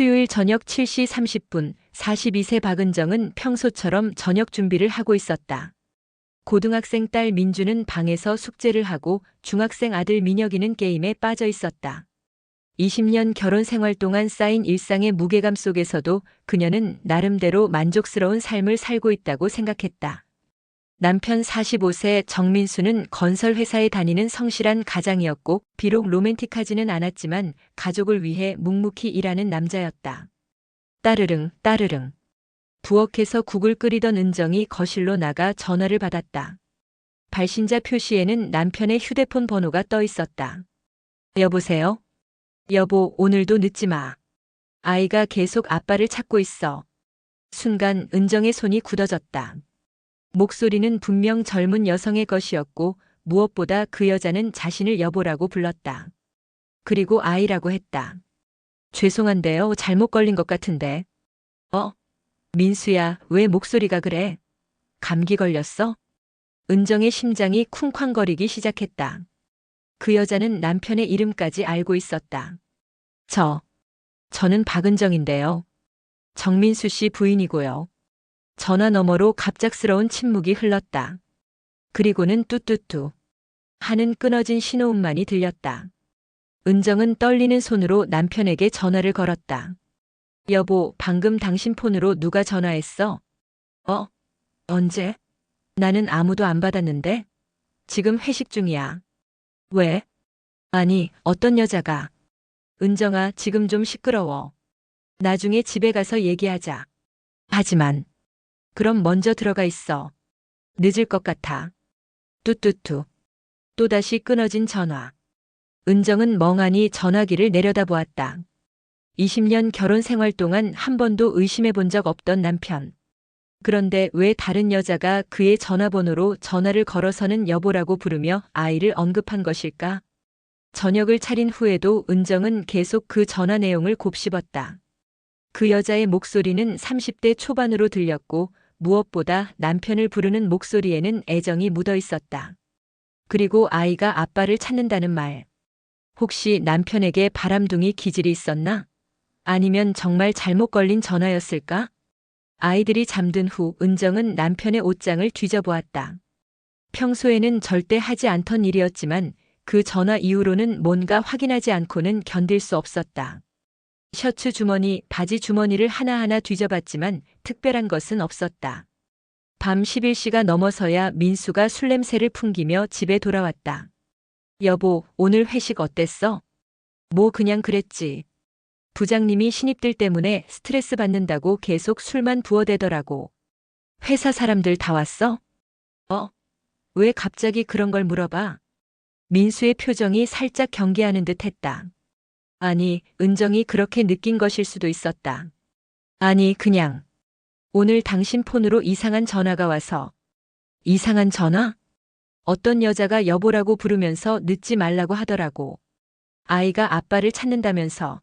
수요일 저녁 7시 30분 42세 박은정은 평소처럼 저녁 준비를 하고 있었다. 고등학생 딸 민주는 방에서 숙제를 하고 중학생 아들 민혁이는 게임에 빠져 있었다. 20년 결혼 생활 동안 쌓인 일상의 무게감 속에서도 그녀는 나름대로 만족스러운 삶을 살고 있다고 생각했다. 남편 45세 정민수는 건설회사에 다니는 성실한 가장이었고 비록 로맨틱하지는 않았지만 가족을 위해 묵묵히 일하는 남자였다. 따르릉 따르릉. 부엌에서 국을 끓이던 은정이 거실로 나가 전화를 받았다. 발신자 표시에는 남편의 휴대폰 번호가 떠 있었다. 여보세요? 여보, 오늘도 늦지 마. 아이가 계속 아빠를 찾고 있어. 순간 은정의 손이 굳어졌다. 목소리는 분명 젊은 여성의 것이었고 무엇보다 그 여자는 자신을 여보라고 불렀다. 그리고 아이라고 했다. 죄송한데요, 잘못 걸린 것 같은데. 민수야, 왜 목소리가 그래? 감기 걸렸어? 은정의 심장이 쿵쾅거리기 시작했다. 그 여자는 남편의 이름까지 알고 있었다. 저는 박은정인데요. 정민수 씨 부인이고요. 전화 너머로 갑작스러운 침묵이 흘렀다. 그리고는 뚜뚜뚜 하는 끊어진 신호음만이 들렸다. 은정은 떨리는 손으로 남편에게 전화를 걸었다. 여보, 방금 당신 폰으로 누가 전화했어? 언제? 나는 아무도 안 받았는데? 지금 회식 중이야. 왜? 아니, 어떤 여자가. 은정아, 지금 좀 시끄러워. 나중에 집에 가서 얘기하자. 하지만. 그럼 먼저 들어가 있어. 늦을 것 같아. 뚜뚜뚜. 또다시 끊어진 전화. 은정은 멍하니 전화기를 내려다보았다. 20년 결혼 생활 동안 한 번도 의심해 본 적 없던 남편. 그런데 왜 다른 여자가 그의 전화번호로 전화를 걸어서는 여보라고 부르며 아이를 언급한 것일까? 저녁을 차린 후에도 은정은 계속 그 전화 내용을 곱씹었다. 그 여자의 목소리는 30대 초반으로 들렸고 무엇보다 남편을 부르는 목소리에는 애정이 묻어 있었다. 그리고 아이가 아빠를 찾는다는 말. 혹시 남편에게 바람둥이 기질이 있었나? 아니면 정말 잘못 걸린 전화였을까? 아이들이 잠든 후 은정은 남편의 옷장을 뒤져보았다. 평소에는 절대 하지 않던 일이었지만 그 전화 이후로는 뭔가 확인하지 않고는 견딜 수 없었다. 셔츠 주머니, 바지 주머니를 하나하나 뒤져봤지만 특별한 것은 없었다. 밤 11시가 넘어서야 민수가 술 냄새를 풍기며 집에 돌아왔다. 여보, 오늘 회식 어땠어? 뭐 그냥 그랬지. 부장님이 신입들 때문에 스트레스 받는다고 계속 술만 부어대더라고. 회사 사람들 다 왔어? 왜 갑자기 그런 걸 물어봐? 민수의 표정이 살짝 경계하는 듯 했다. 아니, 은정이 그렇게 느낀 것일 수도 있었다. 아니, 그냥. 오늘 당신 폰으로 이상한 전화가 와서. 이상한 전화? 어떤 여자가 여보라고 부르면서 늦지 말라고 하더라고. 아이가 아빠를 찾는다면서.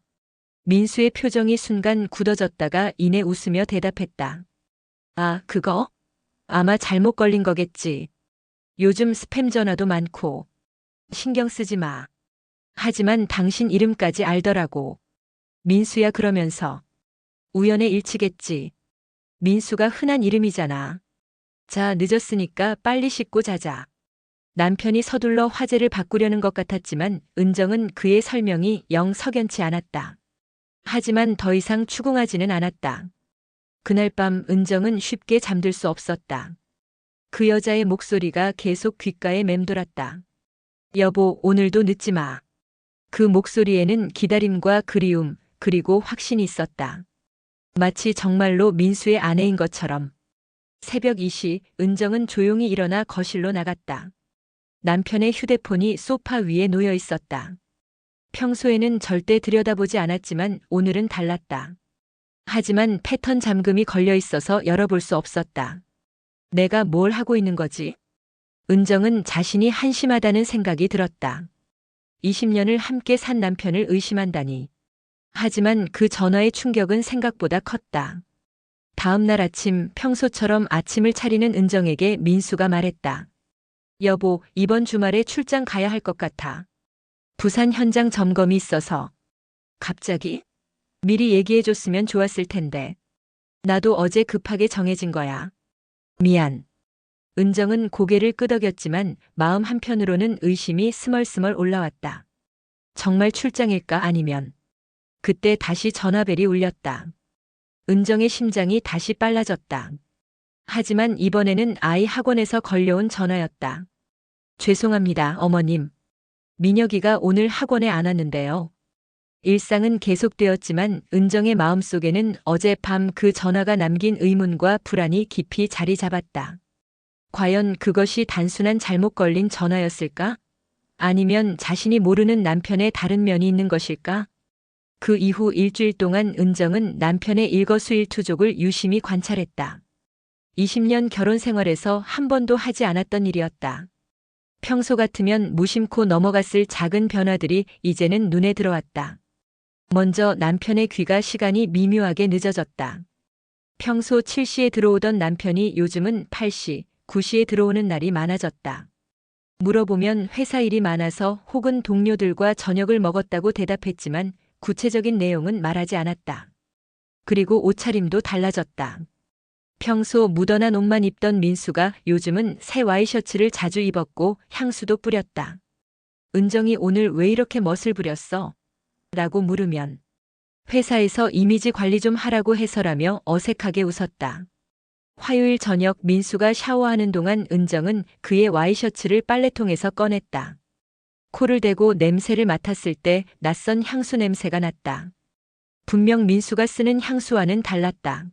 민수의 표정이 순간 굳어졌다가 이내 웃으며 대답했다. 아, 그거? 아마 잘못 걸린 거겠지. 요즘 스팸 전화도 많고. 신경 쓰지 마. 하지만 당신 이름까지 알더라고. 민수야, 그러면서. 우연의 일치겠지. 민수가 흔한 이름이잖아. 자, 늦었으니까 빨리 씻고 자자. 남편이 서둘러 화제를 바꾸려는 것 같았지만 은정은 그의 설명이 영 석연치 않았다. 하지만 더 이상 추궁하지는 않았다. 그날 밤 은정은 쉽게 잠들 수 없었다. 그 여자의 목소리가 계속 귓가에 맴돌았다. 여보, 오늘도 늦지 마. 그 목소리에는 기다림과 그리움, 그리고 확신이 있었다. 마치 정말로 민수의 아내인 것처럼. 새벽 2시, 은정은 조용히 일어나 거실로 나갔다. 남편의 휴대폰이 소파 위에 놓여 있었다. 평소에는 절대 들여다보지 않았지만 오늘은 달랐다. 하지만 패턴 잠금이 걸려 있어서 열어볼 수 없었다. 내가 뭘 하고 있는 거지? 은정은 자신이 한심하다는 생각이 들었다. 20년을 함께 산 남편을 의심한다니. 하지만 그 전화의 충격은 생각보다 컸다. 다음 날 아침 평소처럼 아침을 차리는 은정에게 민수가 말했다. 여보, 이번 주말에 출장 가야 할 것 같아. 부산 현장 점검이 있어서. 갑자기? 미리 얘기해줬으면 좋았을 텐데. 나도 어제 급하게 정해진 거야. 미안. 은정은 고개를 끄덕였지만 마음 한편으로는 의심이 스멀스멀 올라왔다. 정말 출장일까 아니면. 그때 다시 전화벨이 울렸다. 은정의 심장이 다시 빨라졌다. 하지만 이번에는 아이 학원에서 걸려온 전화였다. 죄송합니다, 어머님. 민혁이가 오늘 학원에 안 왔는데요. 일상은 계속되었지만 은정의 마음속에는 어젯밤 그 전화가 남긴 의문과 불안이 깊이 자리 잡았다. 과연 그것이 단순한 잘못 걸린 전화였을까? 아니면 자신이 모르는 남편의 다른 면이 있는 것일까? 그 이후 일주일 동안 은정은 남편의 일거수일투족을 유심히 관찰했다. 20년 결혼 생활에서 한 번도 하지 않았던 일이었다. 평소 같으면 무심코 넘어갔을 작은 변화들이 이제는 눈에 들어왔다. 먼저 남편의 귀가 시간이 미묘하게 늦어졌다. 평소 7시에 들어오던 남편이 요즘은 8시, 9시에 들어오는 날이 많아졌다. 물어보면 회사 일이 많아서 혹은 동료들과 저녁을 먹었다고 대답했지만 구체적인 내용은 말하지 않았다. 그리고 옷차림도 달라졌다. 평소 묻어난 옷만 입던 민수가 요즘은 새 와이셔츠를 자주 입었고 향수도 뿌렸다. 은정이 오늘 왜 이렇게 멋을 부렸어? 라고 물으면 회사에서 이미지 관리 좀 하라고 해서라며 어색하게 웃었다. 화요일 저녁 민수가 샤워하는 동안 은정은 그의 와이셔츠를 빨래통에서 꺼냈다. 코를 대고 냄새를 맡았을 때 낯선 향수 냄새가 났다. 분명 민수가 쓰는 향수와는 달랐다.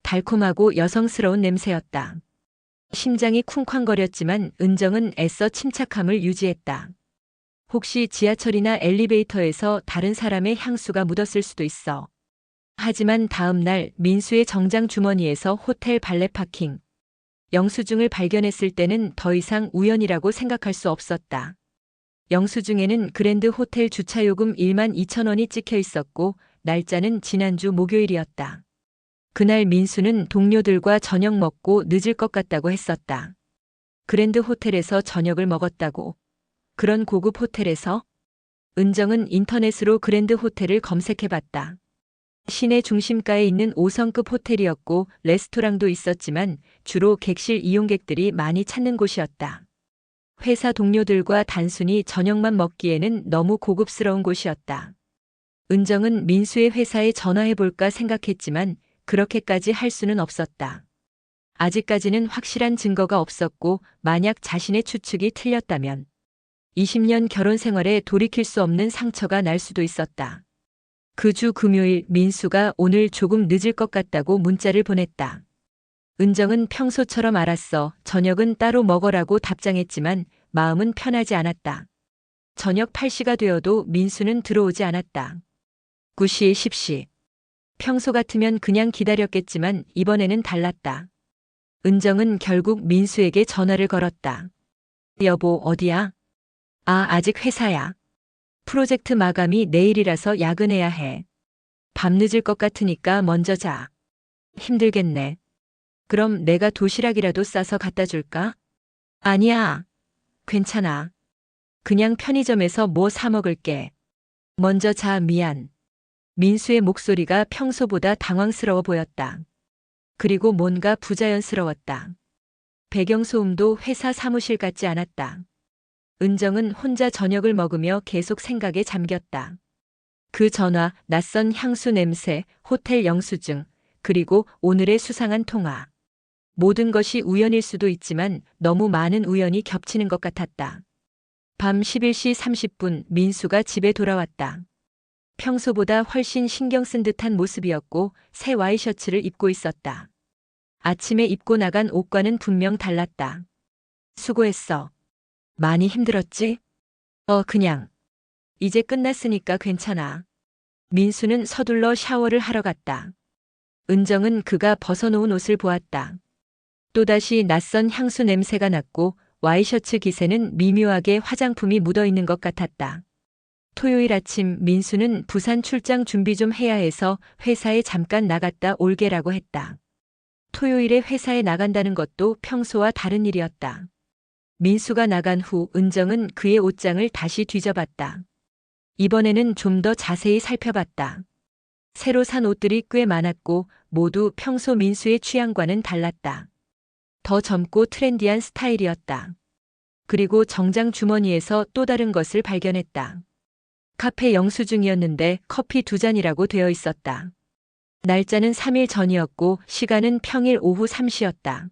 달콤하고 여성스러운 냄새였다. 심장이 쿵쾅거렸지만 은정은 애써 침착함을 유지했다. 혹시 지하철이나 엘리베이터에서 다른 사람의 향수가 묻었을 수도 있어. 하지만 다음 날 민수의 정장 주머니에서 호텔 발레 파킹 영수증을 발견했을 때는 더 이상 우연이라고 생각할 수 없었다. 영수증에는 그랜드 호텔 주차요금 12,000원이 찍혀 있었고 날짜는 지난주 목요일이었다. 그날 민수는 동료들과 저녁 먹고 늦을 것 같다고 했었다. 그랜드 호텔에서 저녁을 먹었다고. 그런 고급 호텔에서? 은정은 인터넷으로 그랜드 호텔을 검색해봤다. 시내 중심가에 있는 5성급 호텔이었고 레스토랑도 있었지만 주로 객실 이용객들이 많이 찾는 곳이었다. 회사 동료들과 단순히 저녁만 먹기에는 너무 고급스러운 곳이었다. 은정은 민수의 회사에 전화해볼까 생각했지만 그렇게까지 할 수는 없었다. 아직까지는 확실한 증거가 없었고 만약 자신의 추측이 틀렸다면 20년 결혼 생활에 돌이킬 수 없는 상처가 날 수도 있었다. 그 주 금요일 민수가 오늘 조금 늦을 것 같다고 문자를 보냈다. 은정은 평소처럼 알았어. 저녁은 따로 먹으라고 답장했지만 마음은 편하지 않았다. 저녁 8시가 되어도 민수는 들어오지 않았다. 9시, 10시. 평소 같으면 그냥 기다렸겠지만 이번에는 달랐다. 은정은 결국 민수에게 전화를 걸었다. 여보, 어디야? 아, 아직 회사야. 프로젝트 마감이 내일이라서 야근해야 해. 밤늦을 것 같으니까 먼저 자. 힘들겠네. 그럼 내가 도시락이라도 싸서 갖다 줄까? 아니야. 괜찮아. 그냥 편의점에서 뭐 사 먹을게. 먼저 자, 미안. 민수의 목소리가 평소보다 당황스러워 보였다. 그리고 뭔가 부자연스러웠다. 배경소음도 회사 사무실 같지 않았다. 은정은 혼자 저녁을 먹으며 계속 생각에 잠겼다. 그 전화, 낯선 향수 냄새, 호텔 영수증, 그리고 오늘의 수상한 통화. 모든 것이 우연일 수도 있지만 너무 많은 우연이 겹치는 것 같았다. 밤 11시 30분 민수가 집에 돌아왔다. 평소보다 훨씬 신경 쓴 듯한 모습이었고 새 와이셔츠를 입고 있었다. 아침에 입고 나간 옷과는 분명 달랐다. 수고했어. 많이 힘들었지? 그냥. 이제 끝났으니까 괜찮아. 민수는 서둘러 샤워를 하러 갔다. 은정은 그가 벗어놓은 옷을 보았다. 또다시 낯선 향수 냄새가 났고 와이셔츠 깃에는 미묘하게 화장품이 묻어있는 것 같았다. 토요일 아침 민수는 부산 출장 준비 좀 해야 해서 회사에 잠깐 나갔다 올게라고 했다. 토요일에 회사에 나간다는 것도 평소와 다른 일이었다. 민수가 나간 후 은정은 그의 옷장을 다시 뒤져봤다. 이번에는 좀 더 자세히 살펴봤다. 새로 산 옷들이 꽤 많았고 모두 평소 민수의 취향과는 달랐다. 더 젊고 트렌디한 스타일이었다. 그리고 정장 주머니에서 또 다른 것을 발견했다. 카페 영수증이었는데 커피 2잔이라고 되어 있었다. 날짜는 3일 전이었고 시간은 평일 오후 3시였다.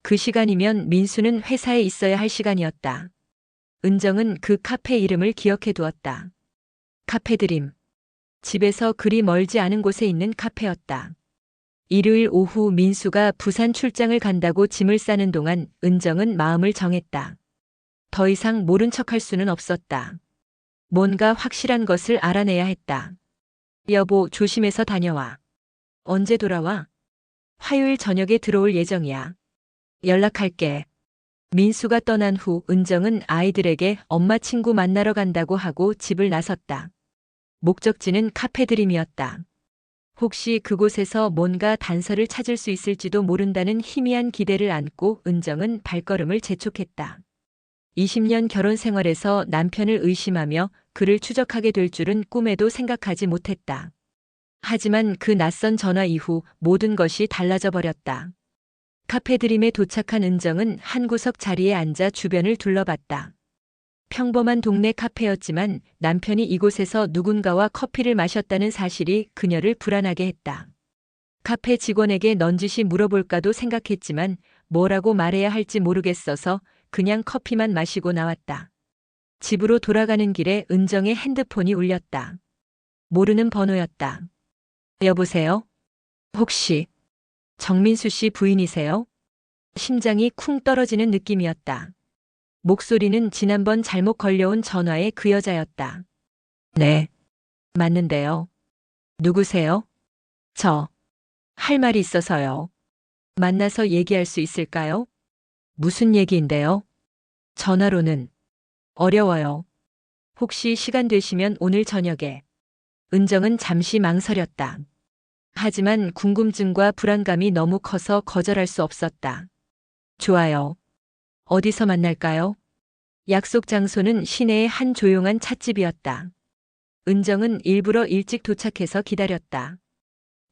그 시간이면 민수는 회사에 있어야 할 시간이었다. 은정은 그 카페 이름을 기억해 두었다. 카페드림. 집에서 그리 멀지 않은 곳에 있는 카페였다. 일요일 오후 민수가 부산 출장을 간다고 짐을 싸는 동안 은정은 마음을 정했다. 더 이상 모른 척할 수는 없었다. 뭔가 확실한 것을 알아내야 했다. 여보, 조심해서 다녀와. 언제 돌아와? 화요일 저녁에 들어올 예정이야. 연락할게. 민수가 떠난 후 은정은 아이들에게 엄마 친구 만나러 간다고 하고 집을 나섰다. 목적지는 카페드림이었다. 혹시 그곳에서 뭔가 단서를 찾을 수 있을지도 모른다는 희미한 기대를 안고 은정은 발걸음을 재촉했다. 20년 결혼 생활에서 남편을 의심하며 그를 추적하게 될 줄은 꿈에도 생각하지 못했다. 하지만 그 낯선 전화 이후 모든 것이 달라져 버렸다. 카페드림에 도착한 은정은 한 구석 자리에 앉아 주변을 둘러봤다. 평범한 동네 카페였지만 남편이 이곳에서 누군가와 커피를 마셨다는 사실이 그녀를 불안하게 했다. 카페 직원에게 넌지시 물어볼까도 생각했지만 뭐라고 말해야 할지 모르겠어서 그냥 커피만 마시고 나왔다. 집으로 돌아가는 길에 은정의 핸드폰이 울렸다. 모르는 번호였다. 여보세요? 혹시 정민수 씨 부인이세요? 심장이 쿵 떨어지는 느낌이었다. 목소리는 지난번 잘못 걸려온 전화의 그 여자였다. 네. 맞는데요. 누구세요? 할 말이 있어서요. 만나서 얘기할 수 있을까요? 무슨 얘기인데요? 전화로는 어려워요. 혹시 시간 되시면 오늘 저녁에. 은정은 잠시 망설였다. 하지만 궁금증과 불안감이 너무 커서 거절할 수 없었다. 좋아요. 어디서 만날까요? 약속 장소는 시내의 한 조용한 찻집이었다. 은정은 일부러 일찍 도착해서 기다렸다.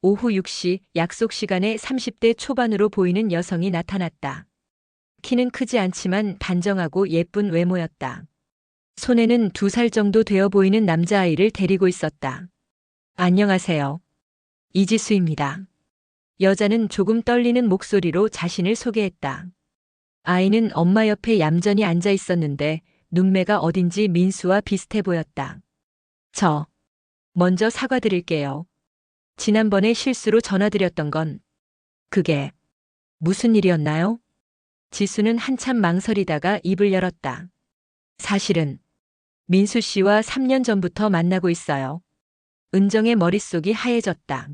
오후 6시 약속 시간에 30대 초반으로 보이는 여성이 나타났다. 키는 크지 않지만 단정하고 예쁜 외모였다. 손에는 2살 정도 되어 보이는 남자아이를 데리고 있었다. 안녕하세요. 이지수입니다. 여자는 조금 떨리는 목소리로 자신을 소개했다. 아이는 엄마 옆에 얌전히 앉아 있었는데 눈매가 어딘지 민수와 비슷해 보였다. 먼저 사과드릴게요. 지난번에 실수로 전화드렸던 건 그게 무슨 일이었나요? 지수는 한참 망설이다가 입을 열었다. 사실은 민수 씨와 3년 전부터 만나고 있어요. 은정의 머릿속이 하얘졌다.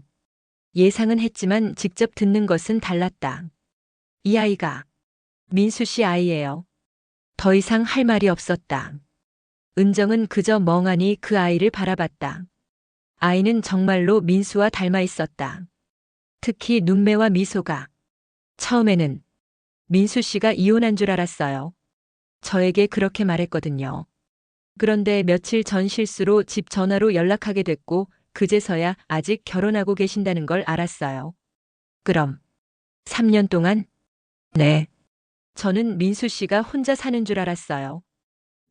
예상은 했지만 직접 듣는 것은 달랐다. 이 아이가 민수 씨 아이예요. 더 이상 할 말이 없었다. 은정은 그저 멍하니 그 아이를 바라봤다. 아이는 정말로 민수와 닮아 있었다. 특히 눈매와 미소가. 처음에는 민수 씨가 이혼한 줄 알았어요. 저에게 그렇게 말했거든요. 그런데 며칠 전 실수로 집 전화로 연락하게 됐고 그제서야 아직 결혼하고 계신다는 걸 알았어요. 그럼 3년 동안? 네. 저는 민수 씨가 혼자 사는 줄 알았어요.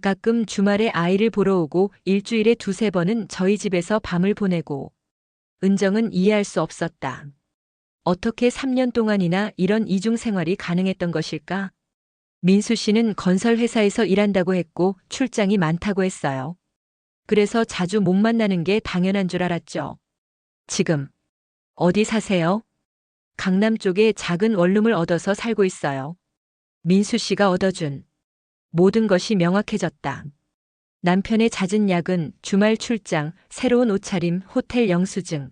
가끔 주말에 아이를 보러 오고 일주일에 2~3번은 저희 집에서 밤을 보내고. 은정은 이해할 수 없었다. 어떻게 3년 동안이나 이런 이중 생활이 가능했던 것일까? 민수 씨는 건설회사에서 일한다고 했고 출장이 많다고 했어요. 그래서 자주 못 만나는 게 당연한 줄 알았죠. 지금 어디 사세요? 강남 쪽에 작은 원룸을 얻어서 살고 있어요. 민수 씨가 얻어준 모든 것이 명확해졌다. 남편의 잦은 야근, 주말 출장, 새로운 옷차림, 호텔 영수증.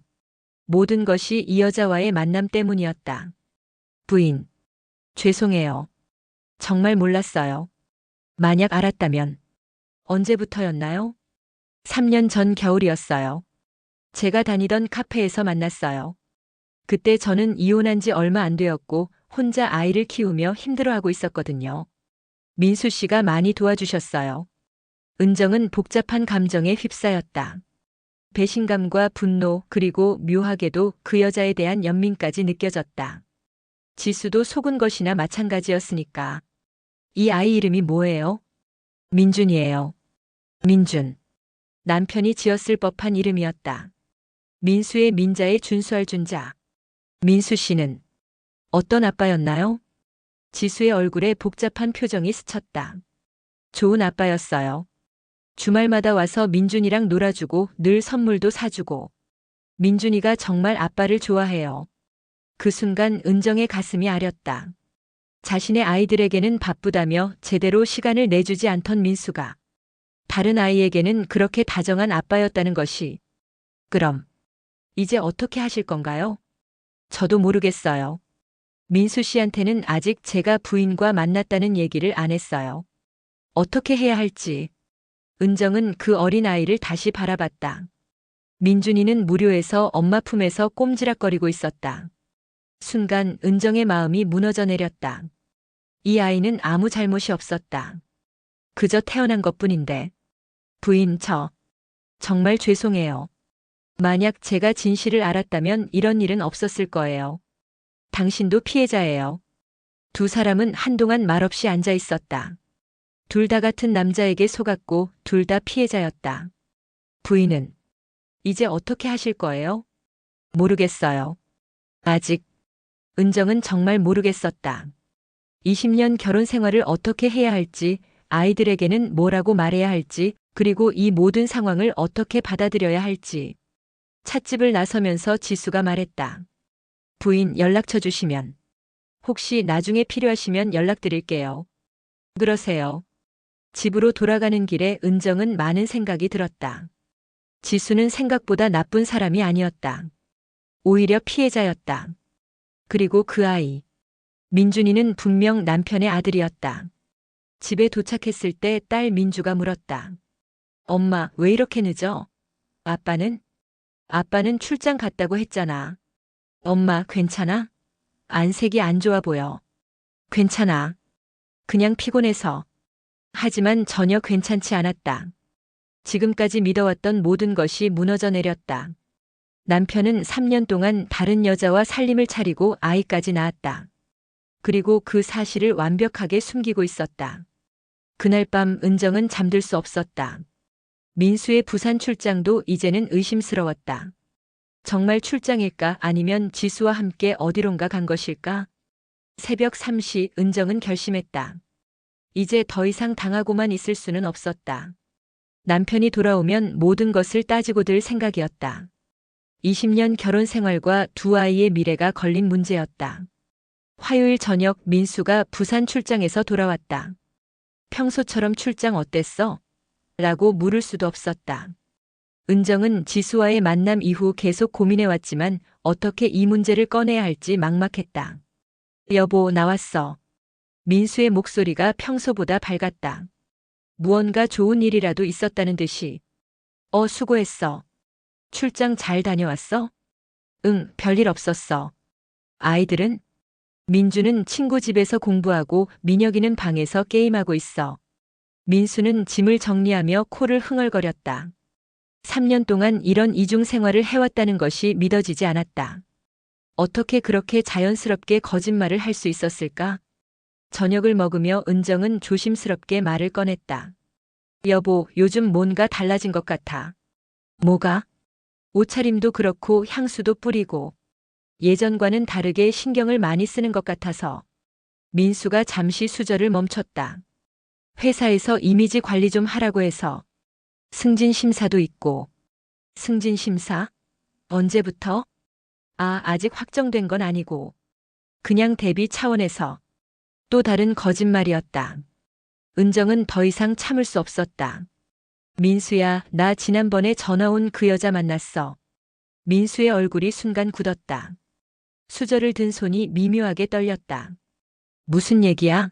모든 것이 이 여자와의 만남 때문이었다. 부인, 죄송해요. 정말 몰랐어요. 만약 알았다면 언제부터였나요? 3년 전 겨울이었어요. 제가 다니던 카페에서 만났어요. 그때 저는 이혼한 지 얼마 안 되었고 혼자 아이를 키우며 힘들어하고 있었거든요. 민수 씨가 많이 도와주셨어요. 은정은 복잡한 감정에 휩싸였다. 배신감과 분노 그리고 묘하게도 그 여자에 대한 연민까지 느껴졌다. 지수도 속은 것이나 마찬가지였으니까. 이 아이 이름이 뭐예요? 민준이에요. 민준. 남편이 지었을 법한 이름이었다. 민수의 민자에 준수할 준자. 민수 씨는 어떤 아빠였나요? 지수의 얼굴에 복잡한 표정이 스쳤다. 좋은 아빠였어요. 주말마다 와서 민준이랑 놀아주고 늘 선물도 사주고. 민준이가 정말 아빠를 좋아해요. 그 순간 은정의 가슴이 아렸다. 자신의 아이들에게는 바쁘다며 제대로 시간을 내주지 않던 민수가 다른 아이에게는 그렇게 다정한 아빠였다는 것이. 그럼 이제 어떻게 하실 건가요? 저도 모르겠어요. 민수 씨한테는 아직 제가 부인과 만났다는 얘기를 안 했어요. 어떻게 해야 할지. 은정은 그 어린 아이를 다시 바라봤다. 민준이는 무료에서 엄마 품에서 꼼지락거리고 있었다. 순간 은정의 마음이 무너져 내렸다. 이 아이는 아무 잘못이 없었다. 그저 태어난 것뿐인데. 부인, 정말 죄송해요. 만약 제가 진실을 알았다면 이런 일은 없었을 거예요. 당신도 피해자예요. 두 사람은 한동안 말없이 앉아 있었다. 둘 다 같은 남자에게 속았고 둘 다 피해자였다. 부인은 이제 어떻게 하실 거예요? 모르겠어요. 아직. 은정은 정말 모르겠었다. 20년 결혼 생활을 어떻게 해야 할지, 아이들에게는 뭐라고 말해야 할지, 그리고 이 모든 상황을 어떻게 받아들여야 할지. 찻집을 나서면서 지수가 말했다. 부인 연락처 주시면. 혹시 나중에 필요하시면 연락드릴게요. 그러세요. 집으로 돌아가는 길에 은정은 많은 생각이 들었다. 지수는 생각보다 나쁜 사람이 아니었다. 오히려 피해자였다. 그리고 그 아이. 민준이는 분명 남편의 아들이었다. 집에 도착했을 때 딸 민주가 물었다. 엄마, 왜 이렇게 늦어? 아빠는? 아빠는 출장 갔다고 했잖아. 엄마, 괜찮아? 안색이 안 좋아 보여. 괜찮아. 그냥 피곤해서. 하지만 전혀 괜찮지 않았다. 지금까지 믿어왔던 모든 것이 무너져 내렸다. 남편은 3년 동안 다른 여자와 살림을 차리고 아이까지 낳았다. 그리고 그 사실을 완벽하게 숨기고 있었다. 그날 밤 은정은 잠들 수 없었다. 민수의 부산 출장도 이제는 의심스러웠다. 정말 출장일까 아니면 지수와 함께 어디론가 간 것일까? 새벽 3시 은정은 결심했다. 이제 더 이상 당하고만 있을 수는 없었다. 남편이 돌아오면 모든 것을 따지고 들 생각이었다. 20년 결혼 생활과 두 아이의 미래가 걸린 문제였다. 화요일 저녁 민수가 부산 출장에서 돌아왔다. 평소처럼 출장 어땠어? 라고 물을 수도 없었다. 은정은 지수와의 만남 이후 계속 고민해왔지만 어떻게 이 문제를 꺼내야 할지 막막했다. 여보, 나왔어. 민수의 목소리가 평소보다 밝았다. 무언가 좋은 일이라도 있었다는 듯이. 수고했어. 출장 잘 다녀왔어? 응, 별일 없었어. 아이들은? 민주는 친구 집에서 공부하고 민혁이는 방에서 게임하고 있어. 민수는 짐을 정리하며 코를 흥얼거렸다. 3년 동안 이런 이중 생활을 해왔다는 것이 믿어지지 않았다. 어떻게 그렇게 자연스럽게 거짓말을 할 수 있었을까? 저녁을 먹으며 은정은 조심스럽게 말을 꺼냈다. 여보, 요즘 뭔가 달라진 것 같아. 뭐가? 옷차림도 그렇고 향수도 뿌리고 예전과는 다르게 신경을 많이 쓰는 것 같아서. 민수가 잠시 수저를 멈췄다. 회사에서 이미지 관리 좀 하라고 해서. 승진 심사도 있고. 승진 심사? 언제부터? 아직 확정된 건 아니고. 그냥 대비 차원에서. 또 다른 거짓말이었다. 은정은 더 이상 참을 수 없었다. 민수야, 나 지난번에 전화 온 그 여자 만났어. 민수의 얼굴이 순간 굳었다. 수저를 든 손이 미묘하게 떨렸다. 무슨 얘기야?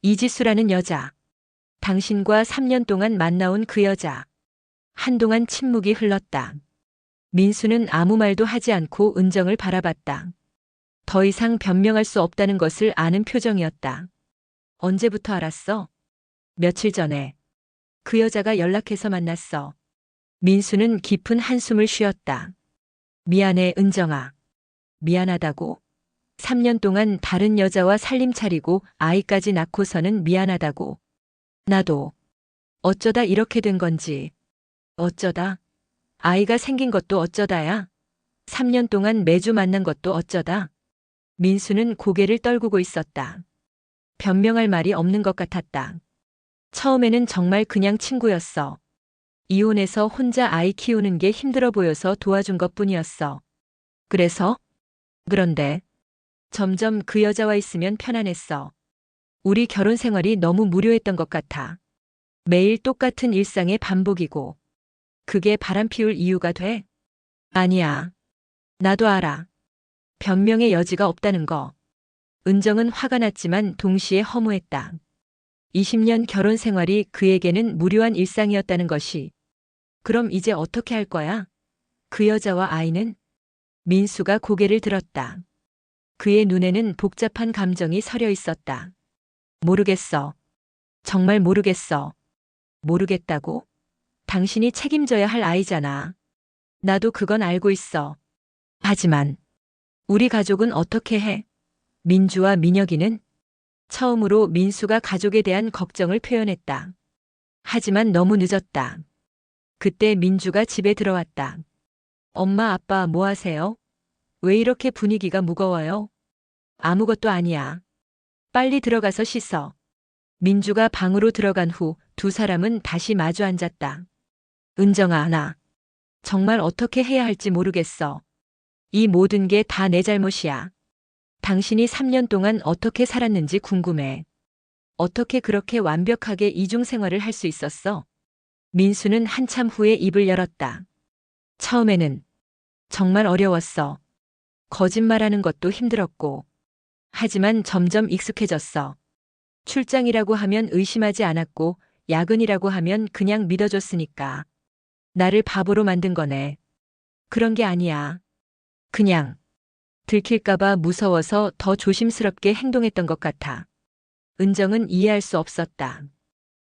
이지수라는 여자. 당신과 3년 동안 만나온 그 여자. 한동안 침묵이 흘렀다. 민수는 아무 말도 하지 않고 은정을 바라봤다. 더 이상 변명할 수 없다는 것을 아는 표정이었다. 언제부터 알았어? 며칠 전에. 그 여자가 연락해서 만났어. 민수는 깊은 한숨을 쉬었다. 미안해, 은정아. 미안하다고? 3년 동안 다른 여자와 살림 차리고 아이까지 낳고서는 미안하다고. 나도 어쩌다 이렇게 된 건지. 어쩌다? 아이가 생긴 것도 어쩌다야? 3년 동안 매주 만난 것도 어쩌다? 민수는 고개를 떨구고 있었다. 변명할 말이 없는 것 같았다. 처음에는 정말 그냥 친구였어. 이혼해서 혼자 아이 키우는 게 힘들어 보여서 도와준 것뿐이었어. 그런데 점점 그 여자와 있으면 편안했어. 우리 결혼 생활이 너무 무료했던 것 같아. 매일 똑같은 일상의 반복이고. 그게 바람 피울 이유가 돼? 아니야. 나도 알아. 변명의 여지가 없다는 거. 은정은 화가 났지만 동시에 허무했다. 20년 결혼 생활이 그에게는 무료한 일상이었다는 것이. 그럼 이제 어떻게 할 거야? 그 여자와 아이는? 민수가 고개를 들었다. 그의 눈에는 복잡한 감정이 서려 있었다. 모르겠어. 정말 모르겠어. 모르겠다고? 당신이 책임져야 할 아이잖아. 나도 그건 알고 있어. 하지만 우리 가족은 어떻게 해? 민주와 민혁이는? 처음으로 민수가 가족에 대한 걱정을 표현했다. 하지만 너무 늦었다. 그때 민주가 집에 들어왔다. 엄마, 아빠 뭐 하세요? 왜 이렇게 분위기가 무거워요? 아무것도 아니야. 빨리 들어가서 씻어. 민주가 방으로 들어간 후 두 사람은 다시 마주 앉았다. 은정아, 나 정말 어떻게 해야 할지 모르겠어. 이 모든 게 다 내 잘못이야. 당신이 3년 동안 어떻게 살았는지 궁금해. 어떻게 그렇게 완벽하게 이중 생활을 할 수 있었어? 민수는 한참 후에 입을 열었다. 처음에는 정말 어려웠어. 거짓말하는 것도 힘들었고. 하지만 점점 익숙해졌어. 출장이라고 하면 의심하지 않았고, 야근이라고 하면 그냥 믿어줬으니까. 나를 바보로 만든 거네. 그런 게 아니야. 그냥 들킬까봐 무서워서 더 조심스럽게 행동했던 것 같아. 은정은 이해할 수 없었다.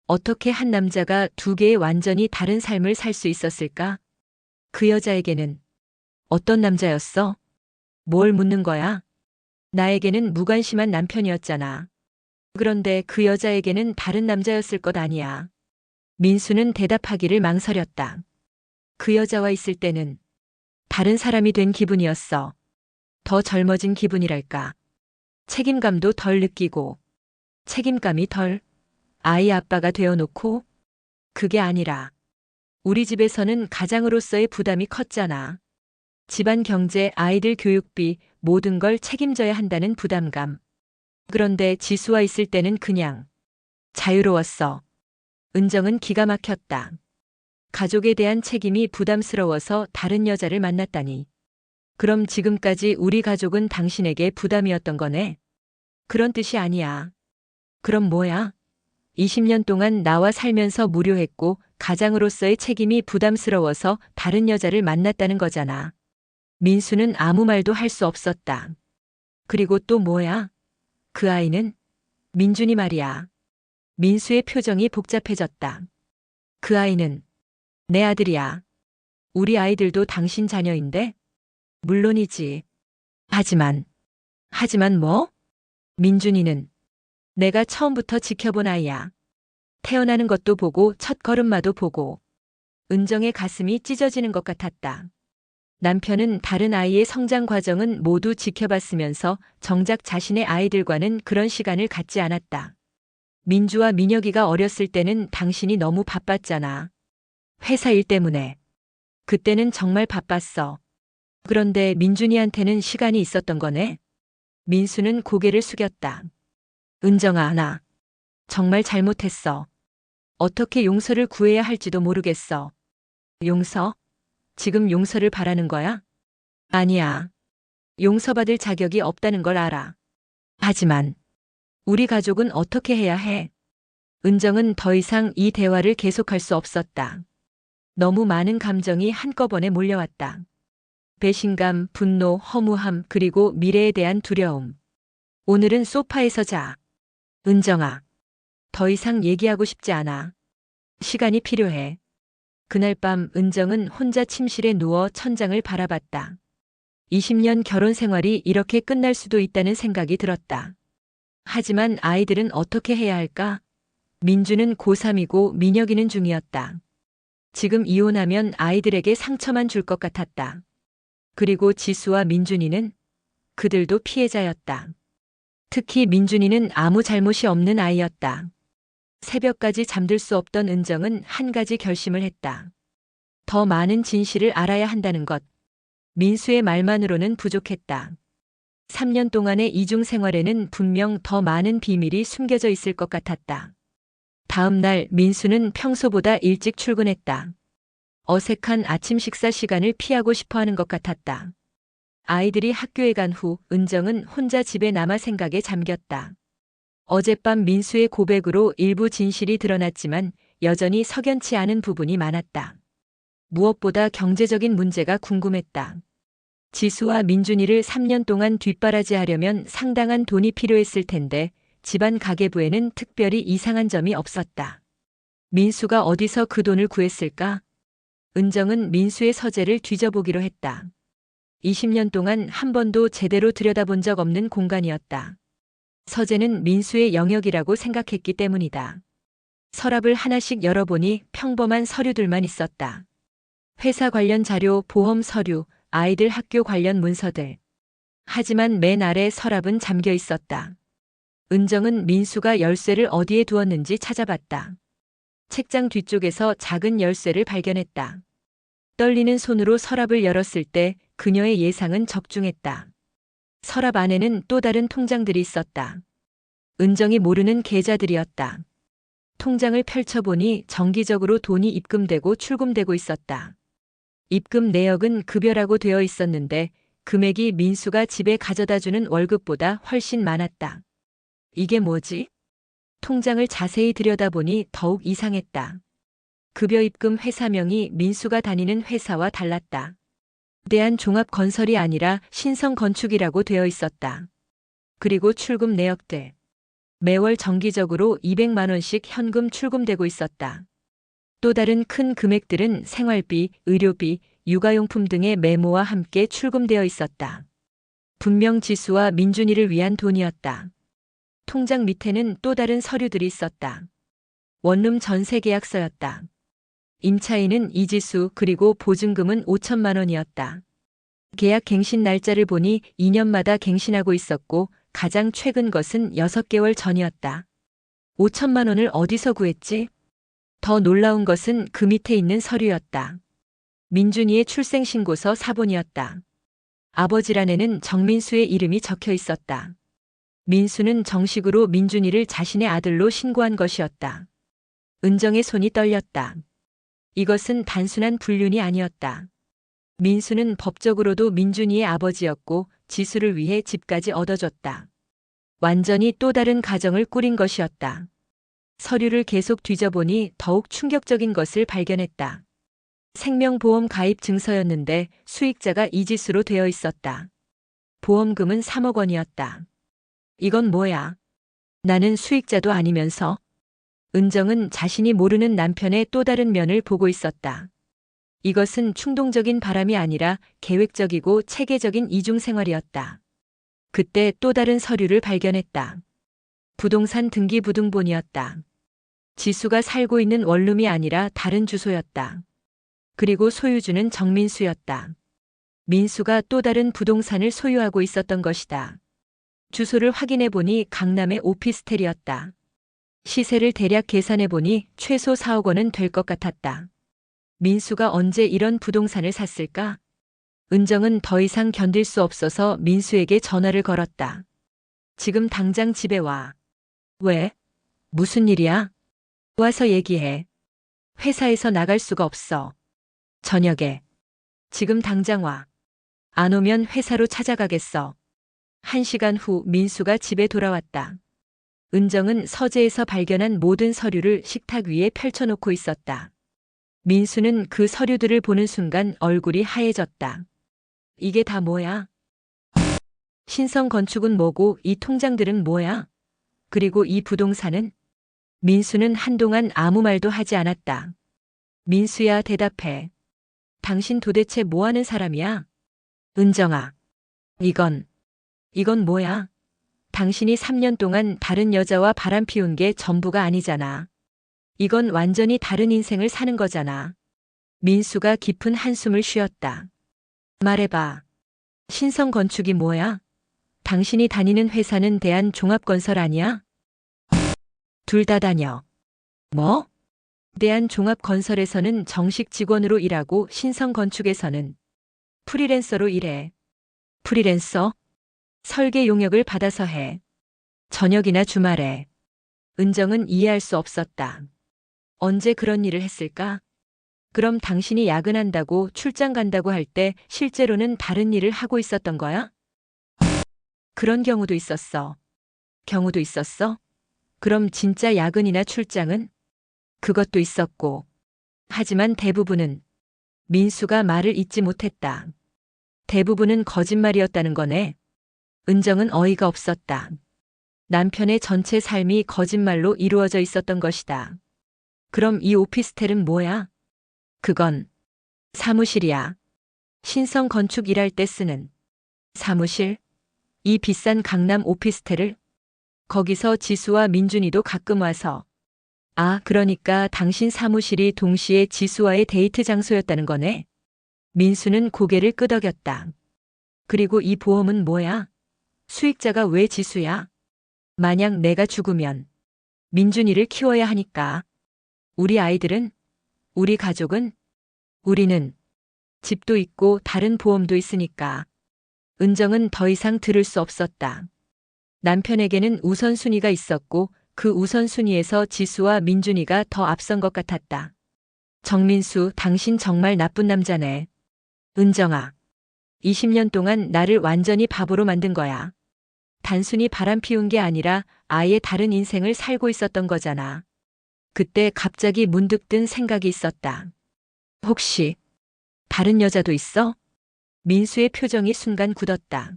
어떻게 한 남자가 두 개의 완전히 다른 삶을 살 수 있었을까? 그 여자에게는 어떤 남자였어? 뭘 묻는 거야? 나에게는 무관심한 남편이었잖아. 그런데 그 여자에게는 다른 남자였을 것 아니야. 민수는 대답하기를 망설였다. 그 여자와 있을 때는 다른 사람이 된 기분이었어. 더 젊어진 기분이랄까. 책임감도 덜 느끼고, 책임감이 덜, 아이 아빠가 되어놓고, 그게 아니라, 우리 집에서는 가장으로서의 부담이 컸잖아. 집안 경제, 아이들 교육비, 모든 걸 책임져야 한다는 부담감. 그런데 지수와 있을 때는 그냥 자유로웠어. 은정은 기가 막혔다. 가족에 대한 책임이 부담스러워서 다른 여자를 만났다니. 그럼 지금까지 우리 가족은 당신에게 부담이었던 거네? 그런 뜻이 아니야. 그럼 뭐야? 20년 동안 나와 살면서 무료했고 가장으로서의 책임이 부담스러워서 다른 여자를 만났다는 거잖아. 민수는 아무 말도 할 수 없었다. 그리고 또 뭐야? 그 아이는? 민준이 말이야. 민수의 표정이 복잡해졌다. 그 아이는 내 아들이야. 우리 아이들도 당신 자녀인데? 물론이지. 하지만 뭐? 민준이는 내가 처음부터 지켜본 아이야. 태어나는 것도 보고 첫 걸음마도 보고. 은정의 가슴이 찢어지는 것 같았다. 남편은 다른 아이의 성장 과정은 모두 지켜봤으면서 정작 자신의 아이들과는 그런 시간을 갖지 않았다. 민주와 민혁이가 어렸을 때는 당신이 너무 바빴잖아. 회사 일 때문에. 그때는 정말 바빴어. 그런데 민준이한테는 시간이 있었던 거네? 민수는 고개를 숙였다. 은정아, 나 정말 잘못했어. 어떻게 용서를 구해야 할지도 모르겠어. 용서? 지금 용서를 바라는 거야? 아니야. 용서받을 자격이 없다는 걸 알아. 하지만 우리 가족은 어떻게 해야 해? 은정은 더 이상 이 대화를 계속할 수 없었다. 너무 많은 감정이 한꺼번에 몰려왔다. 배신감, 분노, 허무함, 그리고 미래에 대한 두려움. 오늘은 소파에서 자. 은정아. 더 이상 얘기하고 싶지 않아. 시간이 필요해. 그날 밤 은정은 혼자 침실에 누워 천장을 바라봤다. 20년 결혼 생활이 이렇게 끝날 수도 있다는 생각이 들었다. 하지만 아이들은 어떻게 해야 할까? 민주는 고3이고 민혁이는 중이었다. 지금 이혼하면 아이들에게 상처만 줄 것 같았다. 그리고 지수와 민준이는 그들도 피해자였다. 특히 민준이는 아무 잘못이 없는 아이였다. 새벽까지 잠들 수 없던 은정은 한 가지 결심을 했다. 더 많은 진실을 알아야 한다는 것. 민수의 말만으로는 부족했다. 3년 동안의 이중 생활에는 분명 더 많은 비밀이 숨겨져 있을 것 같았다. 다음 날 민수는 평소보다 일찍 출근했다. 어색한 아침 식사 시간을 피하고 싶어 하는 것 같았다. 아이들이 학교에 간 후 은정은 혼자 집에 남아 생각에 잠겼다. 어젯밤 민수의 고백으로 일부 진실이 드러났지만 여전히 석연치 않은 부분이 많았다. 무엇보다 경제적인 문제가 궁금했다. 지수와 민준이를 3년 동안 뒷바라지하려면 상당한 돈이 필요했을 텐데 집안 가계부에는 특별히 이상한 점이 없었다. 민수가 어디서 그 돈을 구했을까? 은정은 민수의 서재를 뒤져보기로 했다. 20년 동안 한 번도 제대로 들여다본 적 없는 공간이었다. 서재는 민수의 영역이라고 생각했기 때문이다. 서랍을 하나씩 열어보니 평범한 서류들만 있었다. 회사 관련 자료, 보험 서류, 아이들 학교 관련 문서들. 하지만 맨 아래 서랍은 잠겨 있었다. 은정은 민수가 열쇠를 어디에 두었는지 찾아봤다. 책장 뒤쪽에서 작은 열쇠를 발견했다. 떨리는 손으로 서랍을 열었을 때 그녀의 예상은 적중했다. 서랍 안에는 또 다른 통장들이 있었다. 은정이 모르는 계좌들이었다. 통장을 펼쳐보니 정기적으로 돈이 입금되고 출금되고 있었다. 입금 내역은 급여라고 되어 있었는데 금액이 민수가 집에 가져다주는 월급보다 훨씬 많았다. 이게 뭐지? 통장을 자세히 들여다보니 더욱 이상했다. 급여 입금 회사명이 민수가 다니는 회사와 달랐다. 대한종합건설이 아니라 신성건축이라고 되어 있었다. 그리고 출금 내역들. 매월 정기적으로 200만 원씩 현금 출금되고 있었다. 또 다른 큰 금액들은 생활비, 의료비, 육아용품 등의 메모와 함께 출금되어 있었다. 분명 지수와 민준이를 위한 돈이었다. 통장 밑에는 또 다른 서류들이 있었다. 원룸 전세 계약서였다. 임차인은 이지수 그리고 보증금은 5천만 원이었다. 계약 갱신 날짜를 보니 2년마다 갱신하고 있었고 가장 최근 것은 6개월 전이었다. 5천만 원을 어디서 구했지? 더 놀라운 것은 그 밑에 있는 서류였다. 민준이의 출생신고서 사본이었다. 아버지란에는 정민수의 이름이 적혀 있었다. 민수는 정식으로 민준이를 자신의 아들로 신고한 것이었다. 은정의 손이 떨렸다. 이것은 단순한 불륜이 아니었다. 민수는 법적으로도 민준이의 아버지였고 지수를 위해 집까지 얻어줬다. 완전히 또 다른 가정을 꾸린 것이었다. 서류를 계속 뒤져보니 더욱 충격적인 것을 발견했다. 생명보험 가입 증서였는데 수익자가 이지수로 되어 있었다. 보험금은 3억 원이었다. 이건 뭐야? 나는 수익자도 아니면서. 은정은 자신이 모르는 남편의 또 다른 면을 보고 있었다. 이것은 충동적인 바람이 아니라 계획적이고 체계적인 이중생활이었다. 그때 또 다른 서류를 발견했다. 부동산 등기부등본이었다. 지수가 살고 있는 원룸이 아니라 다른 주소였다. 그리고 소유주는 정민수였다. 민수가 또 다른 부동산을 소유하고 있었던 것이다. 주소를 확인해 보니 강남의 오피스텔이었다. 시세를 대략 계산해 보니 최소 4억 원은 될 것 같았다. 민수가 언제 이런 부동산을 샀을까? 은정은 더 이상 견딜 수 없어서 민수에게 전화를 걸었다. 지금 당장 집에 와. 왜? 무슨 일이야? 와서 얘기해. 회사에서 나갈 수가 없어. 저녁에. 지금 당장 와. 안 오면 회사로 찾아가겠어. 1시간 후 민수가 집에 돌아왔다. 은정은 서재에서 발견한 모든 서류를 식탁 위에 펼쳐놓고 있었다. 민수는 그 서류들을 보는 순간 얼굴이 하얘졌다. 이게 다 뭐야? 신성건축은 뭐고 이 통장들은 뭐야? 그리고 이 부동산은? 민수는 한동안 아무 말도 하지 않았다. 민수야, 대답해. 당신 도대체 뭐 하는 사람이야? 은정아. 이건 뭐야? 당신이 3년 동안 다른 여자와 바람 피운 게 전부가 아니잖아. 이건 완전히 다른 인생을 사는 거잖아. 민수가 깊은 한숨을 쉬었다. 말해봐. 신성건축이 뭐야? 당신이 다니는 회사는 대한종합건설 아니야? 둘 다 다녀. 뭐? 대한종합건설에서는 정식 직원으로 일하고 신성건축에서는 프리랜서로 일해. 프리랜서? 설계 용역을 받아서 해. 저녁이나 주말에. 은정은 이해할 수 없었다. 언제 그런 일을 했을까? 그럼 당신이 야근한다고 출장 간다고 할 때 실제로는 다른 일을 하고 있었던 거야? 그런 경우도 있었어. 경우도 있었어? 그럼 진짜 야근이나 출장은? 그것도 있었고. 하지만 대부분은 민수가 말을 잇지 못했다. 대부분은 거짓말이었다는 거네. 은정은 어이가 없었다. 남편의 전체 삶이 거짓말로 이루어져 있었던 것이다. 그럼 이 오피스텔은 뭐야? 그건 사무실이야. 신성 건축 일할 때 쓰는 사무실? 이 비싼 강남 오피스텔을? 거기서 지수와 민준이도 가끔 와서. 아, 그러니까 당신 사무실이 동시에 지수와의 데이트 장소였다는 거네. 민수는 고개를 끄덕였다. 그리고 이 보험은 뭐야? 수익자가 왜 지수야? 만약 내가 죽으면 민준이를 키워야 하니까. 우리 아이들은? 우리 가족은? 우리는 집도 있고 다른 보험도 있으니까. 은정은 더 이상 들을 수 없었다. 남편에게는 우선순위가 있었고 그 우선순위에서 지수와 민준이가 더 앞선 것 같았다. 정민수, 당신 정말 나쁜 남자네. 은정아. 20년 동안 나를 완전히 바보로 만든 거야. 단순히 바람 피운 게 아니라 아예 다른 인생을 살고 있었던 거잖아. 그때 갑자기 문득 든 생각이 있었다. 혹시 다른 여자도 있어? 민수의 표정이 순간 굳었다.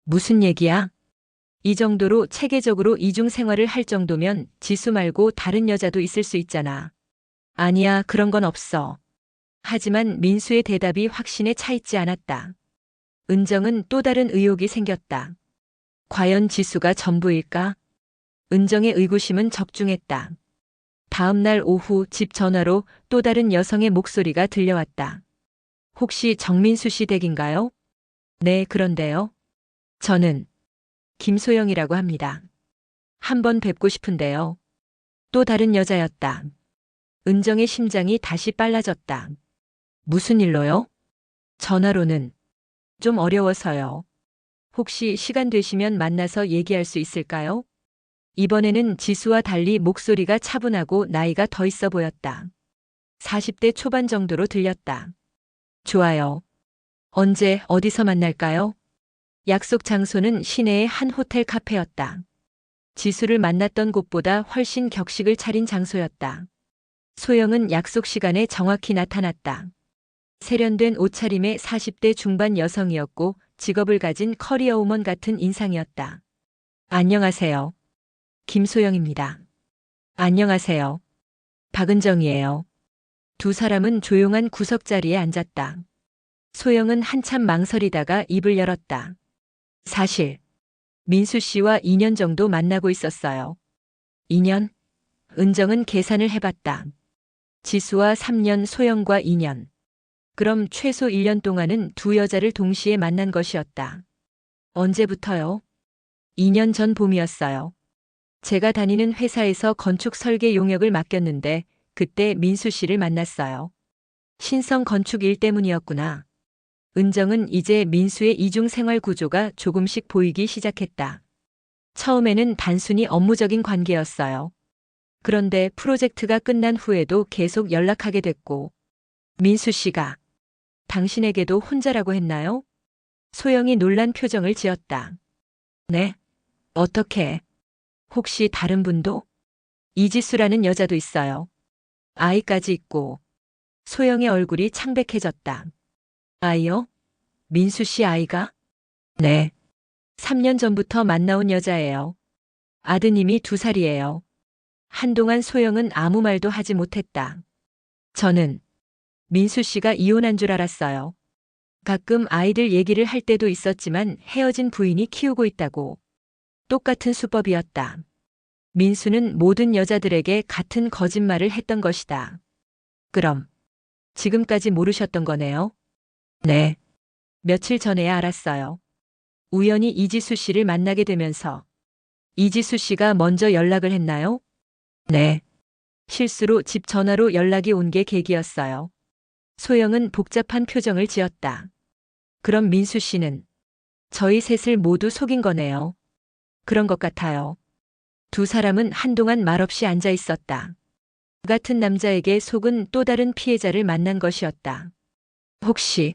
무슨 얘기야? 이 정도로 체계적으로 이중 생활을 할 정도면 지수 말고 다른 여자도 있을 수 있잖아. 아니야, 그런 건 없어. 하지만 민수의 대답이 확신에 차 있지 않았다. 은정은 또 다른 의혹이 생겼다. 과연 지수가 전부일까? 은정의 의구심은 적중했다. 다음 날 오후 집 전화로 또 다른 여성의 목소리가 들려왔다. 혹시 정민수 씨 댁인가요? 네, 그런데요. 저는 김소영이라고 합니다. 한번 뵙고 싶은데요. 또 다른 여자였다. 은정의 심장이 다시 빨라졌다. 무슨 일로요? 전화로는 좀 어려워서요. 혹시 시간 되시면 만나서 얘기할 수 있을까요? 이번에는 지수와 달리 목소리가 차분하고 나이가 더 있어 보였다. 40대 초반 정도로 들렸다. 좋아요. 언제 어디서 만날까요? 약속 장소는 시내의 한 호텔 카페였다. 지수를 만났던 곳보다 훨씬 격식을 차린 장소였다. 소영은 약속 시간에 정확히 나타났다. 세련된 옷차림의 40대 중반 여성이었고 직업을 가진 커리어우먼 같은 인상이었다. 안녕하세요. 김소영입니다. 안녕하세요. 박은정이에요. 두 사람은 조용한 구석자리에 앉았다. 소영은 한참 망설이다가 입을 열었다. 사실 민수 씨와 2년 정도 만나고 있었어요. 2년? 은정은 계산을 해봤다. 지수와 3년, 소영과 2년. 그럼 최소 1년 동안은 두 여자를 동시에 만난 것이었다. 언제부터요? 2년 전 봄이었어요. 제가 다니는 회사에서 건축 설계 용역을 맡겼는데 그때 민수 씨를 만났어요. 신성 건축 일 때문이었구나. 은정은 이제 민수의 이중 생활 구조가 조금씩 보이기 시작했다. 처음에는 단순히 업무적인 관계였어요. 그런데 프로젝트가 끝난 후에도 계속 연락하게 됐고, 민수 씨가 당신에게도 혼자라고 했나요? 소영이 놀란 표정을 지었다. 네? 어떻게? 혹시 다른 분도? 이지수라는 여자도 있어요. 아이까지 있고. 소영의 얼굴이 창백해졌다. 아이요? 민수 씨 아이가? 네. 3년 전부터 만나온 여자예요. 아드님이 2살이에요. 한동안 소영은 아무 말도 하지 못했다. 저는 민수 씨가 이혼한 줄 알았어요. 가끔 아이들 얘기를 할 때도 있었지만 헤어진 부인이 키우고 있다고. 똑같은 수법이었다. 민수는 모든 여자들에게 같은 거짓말을 했던 것이다. 그럼 지금까지 모르셨던 거네요? 네. 며칠 전에야 알았어요. 우연히 이지수 씨를 만나게 되면서. 이지수 씨가 먼저 연락을 했나요? 네. 실수로 집 전화로 연락이 온 게 계기였어요. 소영은 복잡한 표정을 지었다. 그럼 민수 씨는 저희 셋을 모두 속인 거네요. 그런 것 같아요. 두 사람은 한동안 말없이 앉아 있었다. 같은 남자에게 속은 또 다른 피해자를 만난 것이었다. 혹시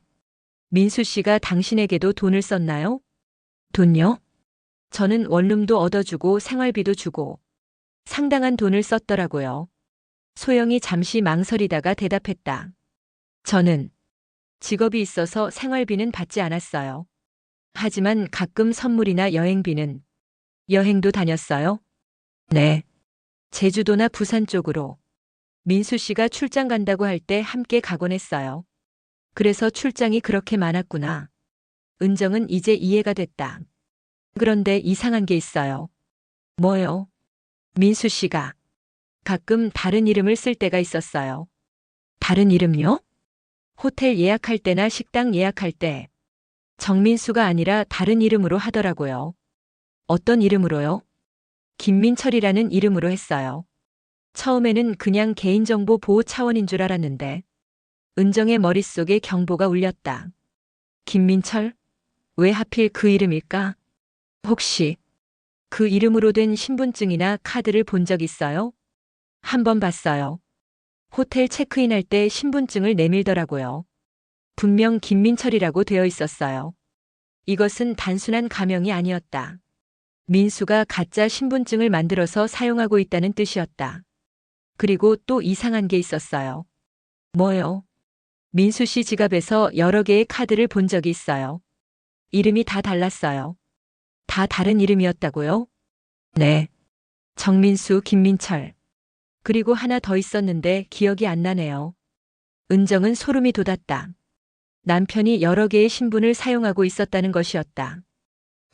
민수 씨가 당신에게도 돈을 썼나요? 돈요? 저는 원룸도 얻어주고 생활비도 주고 상당한 돈을 썼더라고요. 소영이 잠시 망설이다가 대답했다. 저는 직업이 있어서 생활비는 받지 않았어요. 하지만 가끔 선물이나 여행비는. 여행도 다녔어요? 네. 제주도나 부산 쪽으로. 민수 씨가 출장 간다고 할 때 함께 가곤 했어요. 그래서 출장이 그렇게 많았구나. 은정은 이제 이해가 됐다. 그런데 이상한 게 있어요. 뭐요? 민수 씨가 가끔 다른 이름을 쓸 때가 있었어요. 다른 이름요? 호텔 예약할 때나 식당 예약할 때 정민수가 아니라 다른 이름으로 하더라고요. 어떤 이름으로요? 김민철이라는 이름으로 했어요. 처음에는 그냥 개인정보 보호 차원인 줄 알았는데 은정의 머릿속에 경보가 울렸다. 김민철? 왜 하필 그 이름일까? 혹시 그 이름으로 된 신분증이나 카드를 본 적 있어요? 한 번 봤어요. 호텔 체크인할 때 신분증을 내밀더라고요. 분명 김민철이라고 되어 있었어요. 이것은 단순한 가명이 아니었다. 민수가 가짜 신분증을 만들어서 사용하고 있다는 뜻이었다. 그리고 또 이상한 게 있었어요. 뭐요? 민수 씨 지갑에서 여러 개의 카드를 본 적이 있어요. 이름이 다 달랐어요. 다 다른 이름이었다고요? 네. 정민수, 김민철. 그리고 하나 더 있었는데 기억이 안 나네요. 은정은 소름이 돋았다. 남편이 여러 개의 신분을 사용하고 있었다는 것이었다.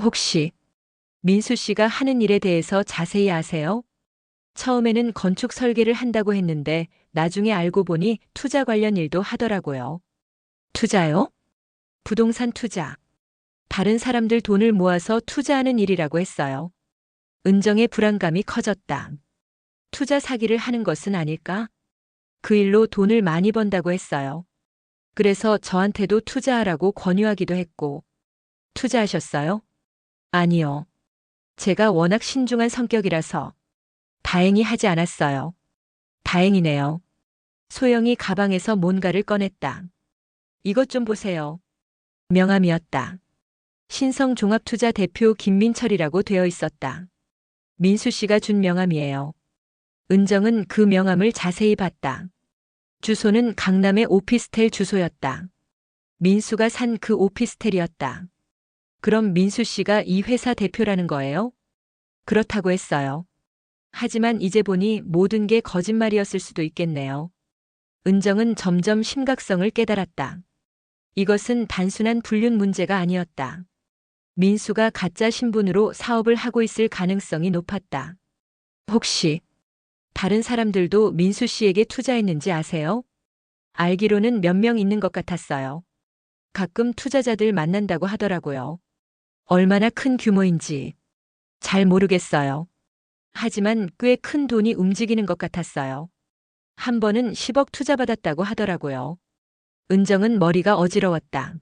혹시 민수 씨가 하는 일에 대해서 자세히 아세요? 처음에는 건축 설계를 한다고 했는데 나중에 알고 보니 투자 관련 일도 하더라고요. 투자요? 부동산 투자. 다른 사람들 돈을 모아서 투자하는 일이라고 했어요. 은정의 불안감이 커졌다. 투자 사기를 하는 것은 아닐까? 그 일로 돈을 많이 번다고 했어요. 그래서 저한테도 투자하라고 권유하기도 했고. 투자하셨어요? 아니요. 제가 워낙 신중한 성격이라서 다행히 하지 않았어요. 다행이네요. 소영이 가방에서 뭔가를 꺼냈다. 이것 좀 보세요. 명함이었다. 신성종합투자 대표 김민철이라고 되어 있었다. 민수 씨가 준 명함이에요. 은정은 그 명함을 자세히 봤다. 주소는 강남의 오피스텔 주소였다. 민수가 산 그 오피스텔이었다. 그럼 민수 씨가 이 회사 대표라는 거예요? 그렇다고 했어요. 하지만 이제 보니 모든 게 거짓말이었을 수도 있겠네요. 은정은 점점 심각성을 깨달았다. 이것은 단순한 불륜 문제가 아니었다. 민수가 가짜 신분으로 사업을 하고 있을 가능성이 높았다. 혹시 다른 사람들도 민수 씨에게 투자했는지 아세요? 알기로는 몇 명 있는 것 같았어요. 가끔 투자자들 만난다고 하더라고요. 얼마나 큰 규모인지 잘 모르겠어요. 하지만 꽤 큰 돈이 움직이는 것 같았어요. 한 번은 10억 투자받았다고 하더라고요. 은정은 머리가 어지러웠다.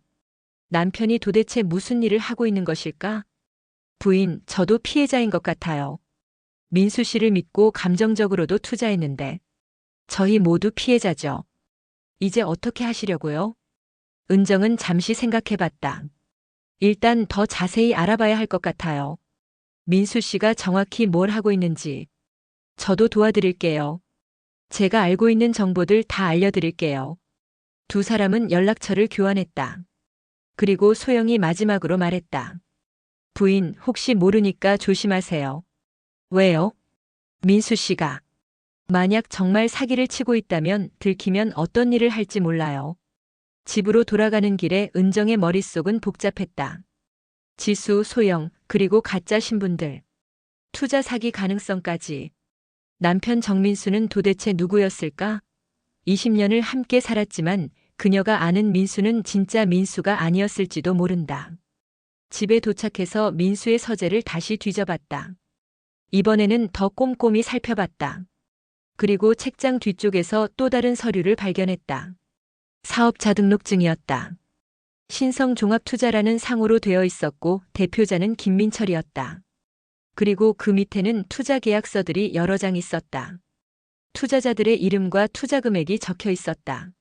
남편이 도대체 무슨 일을 하고 있는 것일까? 부인, 저도 피해자인 것 같아요. 민수 씨를 믿고 감정적으로도 투자했는데 저희 모두 피해자죠. 이제 어떻게 하시려고요? 은정은 잠시 생각해봤다. 일단 더 자세히 알아봐야 할 것 같아요. 민수 씨가 정확히 뭘 하고 있는지. 저도 도와드릴게요. 제가 알고 있는 정보들 다 알려드릴게요. 두 사람은 연락처를 교환했다. 그리고 소영이 마지막으로 말했다. 부인, 혹시 모르니까 조심하세요. 왜요? 민수 씨가 만약 정말 사기를 치고 있다면 들키면 어떤 일을 할지 몰라요. 집으로 돌아가는 길에 은정의 머릿속은 복잡했다. 지수, 소영, 그리고 가짜 신분들. 투자 사기 가능성까지. 남편 정민수는 도대체 누구였을까? 20년을 함께 살았지만 그녀가 아는 민수는 진짜 민수가 아니었을지도 모른다. 집에 도착해서 민수의 서재를 다시 뒤져봤다. 이번에는 더 꼼꼼히 살펴봤다. 그리고 책장 뒤쪽에서 또 다른 서류를 발견했다. 사업자 등록증이었다. 신성종합투자라는 상호로 되어 있었고 대표자는 김민철이었다. 그리고 그 밑에는 투자 계약서들이 여러 장 있었다. 투자자들의 이름과 투자 금액이 적혀 있었다.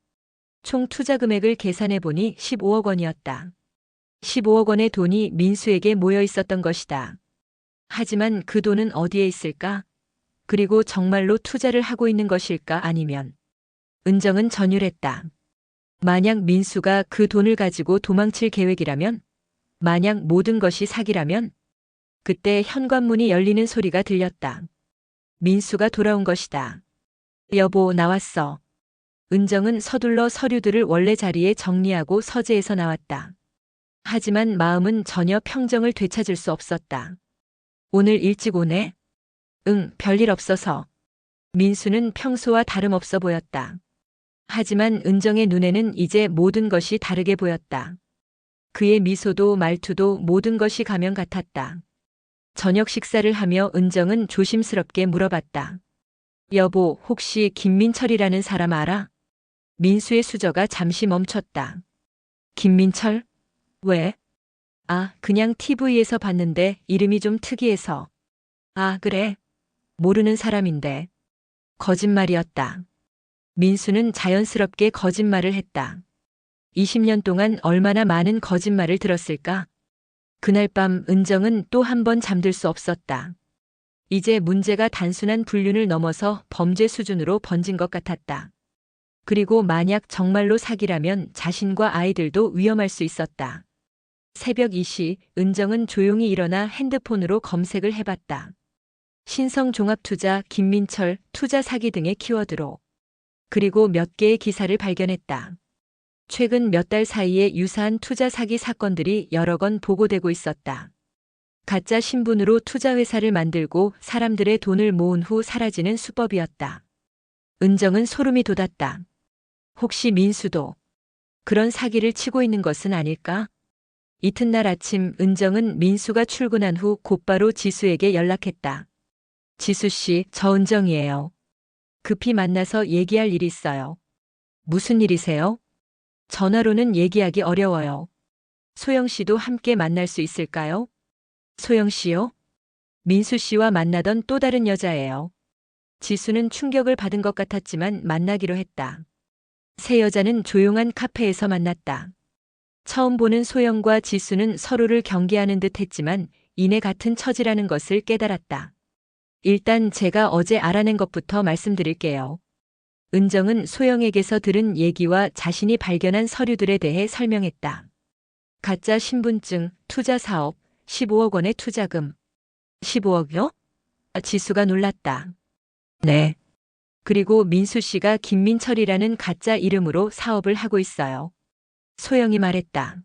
총 투자 금액을 계산해 보니 15억 원이었다. 15억 원의 돈이 민수에게 모여 있었던 것이다. 하지만 그 돈은 어디에 있을까? 그리고 정말로 투자를 하고 있는 것일까 아니면. 은정은 전율했다. 만약 민수가 그 돈을 가지고 도망칠 계획이라면? 만약 모든 것이 사기라면? 그때 현관문이 열리는 소리가 들렸다. 민수가 돌아온 것이다. 여보, 나왔어. 은정은 서둘러 서류들을 원래 자리에 정리하고 서재에서 나왔다. 하지만 마음은 전혀 평정을 되찾을 수 없었다. 오늘 일찍 오네? 응, 별일 없어서. 민수는 평소와 다름없어 보였다. 하지만 은정의 눈에는 이제 모든 것이 다르게 보였다. 그의 미소도 말투도 모든 것이 가면 같았다. 저녁 식사를 하며 은정은 조심스럽게 물어봤다. 여보, 혹시 김민철이라는 사람 알아? 민수의 수저가 잠시 멈췄다. 김민철? 왜? 아, 그냥 TV에서 봤는데 이름이 좀 특이해서. 아, 그래? 모르는 사람인데. 거짓말이었다. 민수는 자연스럽게 거짓말을 했다. 20년 동안 얼마나 많은 거짓말을 들었을까? 그날 밤 은정은 또 한 번 잠들 수 없었다. 이제 문제가 단순한 불륜을 넘어서 범죄 수준으로 번진 것 같았다. 그리고 만약 정말로 사기라면 자신과 아이들도 위험할 수 있었다. 새벽 2시 은정은 조용히 일어나 핸드폰으로 검색을 해봤다. 신성종합투자, 김민철, 투자 사기 등의 키워드로. 그리고 몇 개의 기사를 발견했다. 최근 몇 달 사이에 유사한 투자 사기 사건들이 여러 건 보고되고 있었다. 가짜 신분으로 투자회사를 만들고 사람들의 돈을 모은 후 사라지는 수법이었다. 은정은 소름이 돋았다. 혹시 민수도 그런 사기를 치고 있는 것은 아닐까? 이튿날 아침 은정은 민수가 출근한 후 곧바로 지수에게 연락했다. 지수 씨, 저 은정이에요. 급히 만나서 얘기할 일이 있어요. 무슨 일이세요? 전화로는 얘기하기 어려워요. 소영 씨도 함께 만날 수 있을까요? 소영 씨요? 민수 씨와 만나던 또 다른 여자예요. 지수는 충격을 받은 것 같았지만 만나기로 했다. 세 여자는 조용한 카페에서 만났다. 처음 보는 소영과 지수는 서로를 경계하는 듯 했지만 이내 같은 처지라는 것을 깨달았다. 일단 제가 어제 알아낸 것부터 말씀드릴게요. 은정은 소영에게서 들은 얘기와 자신이 발견한 서류들에 대해 설명했다. 가짜 신분증, 투자 사업, 15억 원의 투자금. 15억이요? 지수가 놀랐다. 네. 그리고 민수 씨가 김민철이라는 가짜 이름으로 사업을 하고 있어요. 소영이 말했다.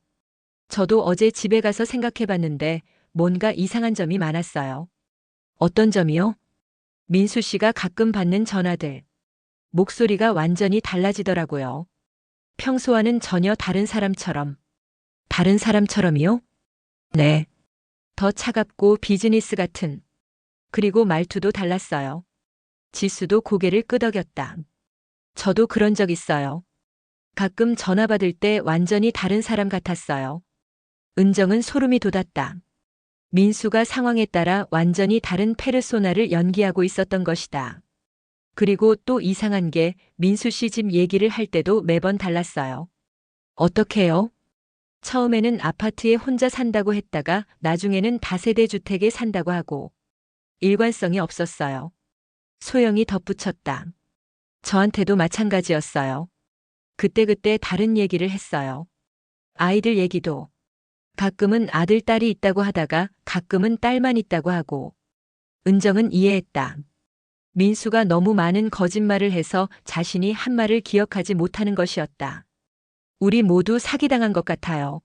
저도 어제 집에 가서 생각해봤는데 뭔가 이상한 점이 많았어요. 어떤 점이요? 민수 씨가 가끔 받는 전화들. 목소리가 완전히 달라지더라고요. 평소와는 전혀 다른 사람처럼. 다른 사람처럼이요? 네. 더 차갑고 비즈니스 같은. 그리고 말투도 달랐어요. 지수도 고개를 끄덕였다. 저도 그런 적 있어요. 가끔 전화 받을 때 완전히 다른 사람 같았어요. 은정은 소름이 돋았다. 민수가 상황에 따라 완전히 다른 페르소나를 연기하고 있었던 것이다. 그리고 또 이상한 게 민수 씨 집 얘기를 할 때도 매번 달랐어요. 어떻게요? 처음에는 아파트에 혼자 산다고 했다가 나중에는 다세대 주택에 산다고 하고 일관성이 없었어요. 소영이 덧붙였다. 저한테도 마찬가지였어요. 그때그때 다른 얘기를 했어요. 아이들 얘기도. 가끔은 아들, 딸이 있다고 하다가 가끔은 딸만 있다고 하고. 은정은 이해했다. 민수가 너무 많은 거짓말을 해서 자신이 한 말을 기억하지 못하는 것이었다. 우리 모두 사기당한 것 같아요.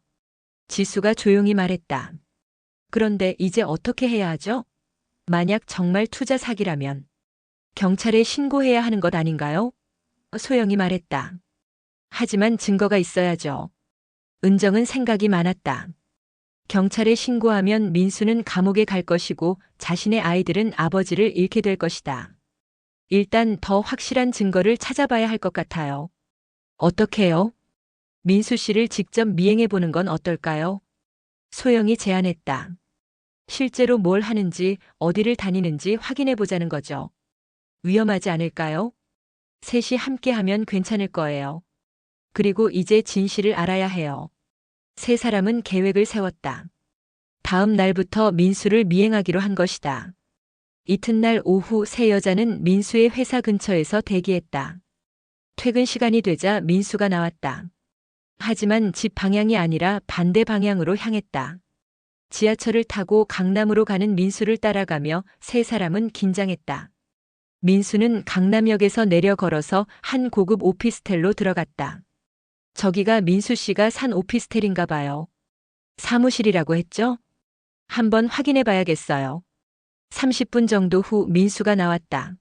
지수가 조용히 말했다. 그런데 이제 어떻게 해야 하죠? 만약 정말 투자 사기라면 경찰에 신고해야 하는 것 아닌가요? 소영이 말했다. 하지만 증거가 있어야죠. 은정은 생각이 많았다. 경찰에 신고하면 민수는 감옥에 갈 것이고 자신의 아이들은 아버지를 잃게 될 것이다. 일단 더 확실한 증거를 찾아봐야 할 것 같아요. 어떻게요? 민수 씨를 직접 미행해 보는 건 어떨까요? 소영이 제안했다. 실제로 뭘 하는지 어디를 다니는지 확인해 보자는 거죠. 위험하지 않을까요? 셋이 함께 하면 괜찮을 거예요. 그리고 이제 진실을 알아야 해요. 세 사람은 계획을 세웠다. 다음 날부터 민수를 미행하기로 한 것이다. 이튿날 오후 세 여자는 민수의 회사 근처에서 대기했다. 퇴근 시간이 되자 민수가 나왔다. 하지만 집 방향이 아니라 반대 방향으로 향했다. 지하철을 타고 강남으로 가는 민수를 따라가며 세 사람은 긴장했다. 민수는 강남역에서 내려 걸어서 한 고급 오피스텔로 들어갔다. 저기가 민수 씨가 산 오피스텔인가 봐요. 사무실이라고 했죠? 한번 확인해 봐야겠어요. 30분 정도 후 민수가 나왔다.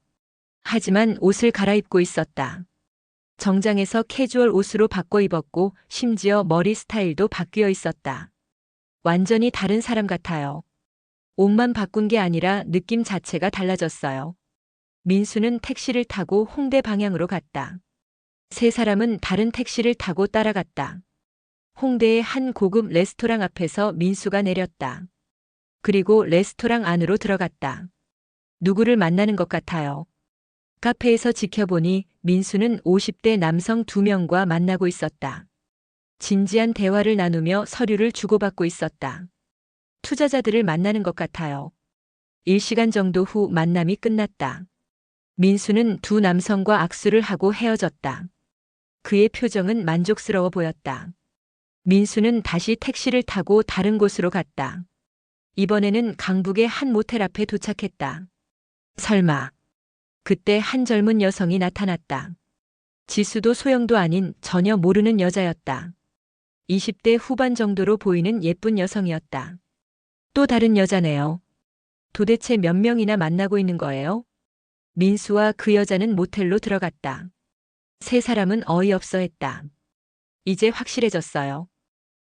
하지만 옷을 갈아입고 있었다. 정장에서 캐주얼 옷으로 바꿔 입었고 심지어 머리 스타일도 바뀌어 있었다. 완전히 다른 사람 같아요. 옷만 바꾼 게 아니라 느낌 자체가 달라졌어요. 민수는 택시를 타고 홍대 방향으로 갔다. 세 사람은 다른 택시를 타고 따라갔다. 홍대의 한 고급 레스토랑 앞에서 민수가 내렸다. 그리고 레스토랑 안으로 들어갔다. 누구를 만나는 것 같아요. 카페에서 지켜보니 민수는 50대 남성 2명과 만나고 있었다. 진지한 대화를 나누며 서류를 주고받고 있었다. 투자자들을 만나는 것 같아요. 1시간 정도 후 만남이 끝났다. 민수는 두 남성과 악수를 하고 헤어졌다. 그의 표정은 만족스러워 보였다. 민수는 다시 택시를 타고 다른 곳으로 갔다. 이번에는 강북의 한 모텔 앞에 도착했다. 설마. 그때 한 젊은 여성이 나타났다. 지수도 소영도 아닌 전혀 모르는 여자였다. 20대 후반 정도로 보이는 예쁜 여성이었다. 또 다른 여자네요. 도대체 몇 명이나 만나고 있는 거예요? 민수와 그 여자는 모텔로 들어갔다. 세 사람은 어이없어 했다. 이제 확실해졌어요.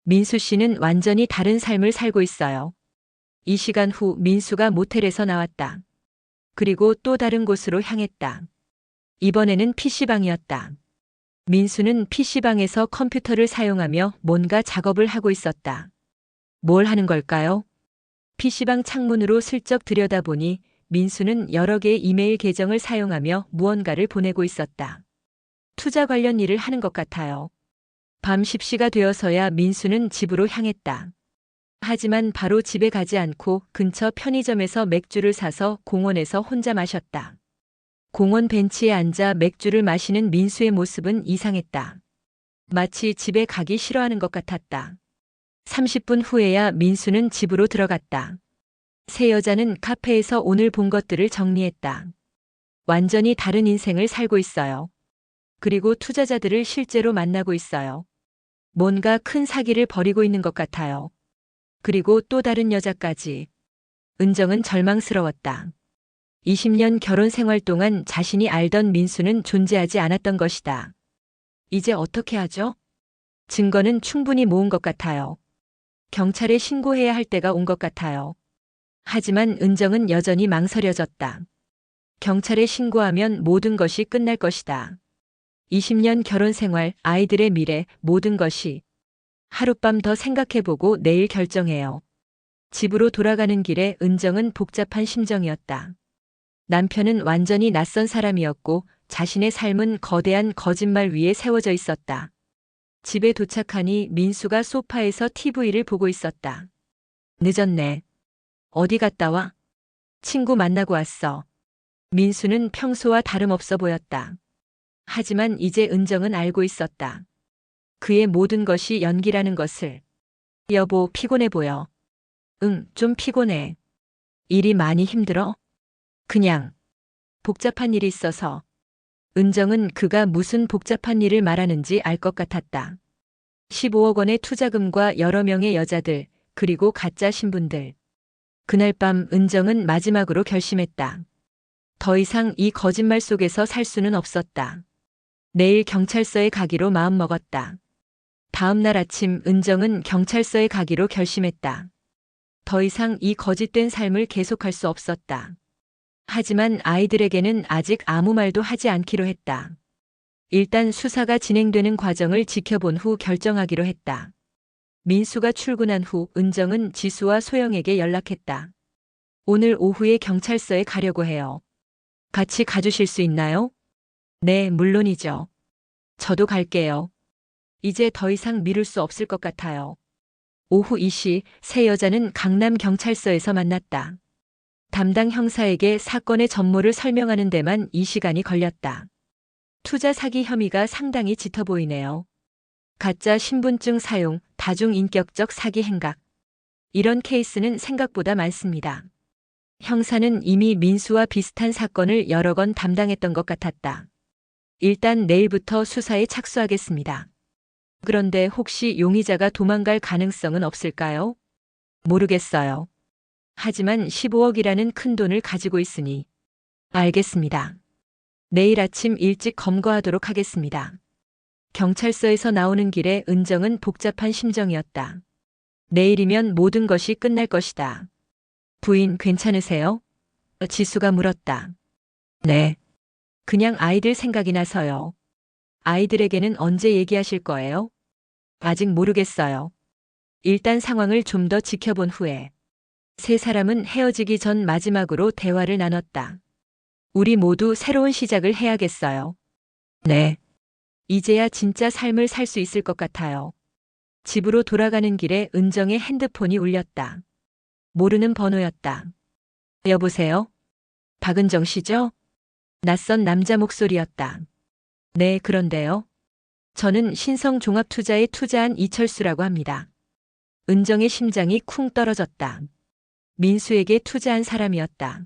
민수 씨는 완전히 다른 삶을 살고 있어요. 이 시간 후 민수가 모텔에서 나왔다. 그리고 또 다른 곳으로 향했다. 이번에는 PC방이었다. 민수는 PC방에서 컴퓨터를 사용하며 뭔가 작업을 하고 있었다. 뭘 하는 걸까요? PC방 창문으로 슬쩍 들여다보니 민수는 여러 개의 이메일 계정을 사용하며 무언가를 보내고 있었다. 투자 관련 일을 하는 것 같아요. 밤 10시가 되어서야 민수는 집으로 향했다. 하지만 바로 집에 가지 않고 근처 편의점에서 맥주를 사서 공원에서 혼자 마셨다. 공원 벤치에 앉아 맥주를 마시는 민수의 모습은 이상했다. 마치 집에 가기 싫어하는 것 같았다. 30분 후에야 민수는 집으로 들어갔다. 세 여자는 카페에서 오늘 본 것들을 정리했다. 완전히 다른 인생을 살고 있어요. 그리고 투자자들을 실제로 만나고 있어요. 뭔가 큰 사기를 벌이고 있는 것 같아요. 그리고 또 다른 여자까지. 은정은 절망스러웠다. 20년 결혼 생활 동안 자신이 알던 민수는 존재하지 않았던 것이다. 이제 어떻게 하죠? 증거는 충분히 모은 것 같아요. 경찰에 신고해야 할 때가 온 것 같아요. 하지만 은정은 여전히 망설여졌다. 경찰에 신고하면 모든 것이 끝날 것이다. 20년 결혼 생활, 아이들의 미래, 모든 것이. 하룻밤 더 생각해보고 내일 결정해요. 집으로 돌아가는 길에 은정은 복잡한 심정이었다. 남편은 완전히 낯선 사람이었고 자신의 삶은 거대한 거짓말 위에 세워져 있었다. 집에 도착하니 민수가 소파에서 TV를 보고 있었다. 늦었네. 어디 갔다 와? 친구 만나고 왔어. 민수는 평소와 다름없어 보였다. 하지만 이제 은정은 알고 있었다. 그의 모든 것이 연기라는 것을. 여보, 피곤해 보여. 응, 좀 피곤해. 일이 많이 힘들어? 그냥. 복잡한 일이 있어서. 은정은 그가 무슨 복잡한 일을 말하는지 알 것 같았다. 15억 원의 투자금과 여러 명의 여자들, 그리고 가짜 신분들. 그날 밤 은정은 마지막으로 결심했다. 더 이상 이 거짓말 속에서 살 수는 없었다. 내일 경찰서에 가기로 마음먹었다. 다음 날 아침 은정은 경찰서에 가기로 결심했다. 더 이상 이 거짓된 삶을 계속할 수 없었다. 하지만 아이들에게는 아직 아무 말도 하지 않기로 했다. 일단 수사가 진행되는 과정을 지켜본 후 결정하기로 했다. 민수가 출근한 후 은정은 지수와 소영에게 연락했다. 오늘 오후에 경찰서에 가려고 해요. 같이 가주실 수 있나요? 네, 물론이죠. 저도 갈게요. 이제 더 이상 미룰 수 없을 것 같아요. 오후 2시 세 여자는 강남 경찰서에서 만났다. 담당 형사에게 사건의 전모를 설명하는 데만 이 시간이 걸렸다. 투자 사기 혐의가 상당히 짙어 보이네요. 가짜 신분증 사용, 다중인격적 사기 행각. 이런 케이스는 생각보다 많습니다. 형사는 이미 민수와 비슷한 사건을 여러 건 담당했던 것 같았다. 일단 내일부터 수사에 착수하겠습니다. 그런데 혹시 용의자가 도망갈 가능성은 없을까요? 모르겠어요. 하지만 15억이라는 큰 돈을 가지고 있으니. 알겠습니다. 내일 아침 일찍 검거하도록 하겠습니다. 경찰서에서 나오는 길에 은정은 복잡한 심정이었다. 내일이면 모든 것이 끝날 것이다. 부인 괜찮으세요? 지수가 물었다. 네. 그냥 아이들 생각이 나서요. 아이들에게는 언제 얘기하실 거예요? 아직 모르겠어요. 일단 상황을 좀 더 지켜본 후에. 세 사람은 헤어지기 전 마지막으로 대화를 나눴다. 우리 모두 새로운 시작을 해야겠어요. 네. 이제야 진짜 삶을 살 수 있을 것 같아요. 집으로 돌아가는 길에 은정의 핸드폰이 울렸다. 모르는 번호였다. 여보세요? 박은정 씨죠? 낯선 남자 목소리였다. 네, 그런데요. 저는 신성종합투자에 투자한 이철수라고 합니다. 은정의 심장이 쿵 떨어졌다. 민수에게 투자한 사람이었다.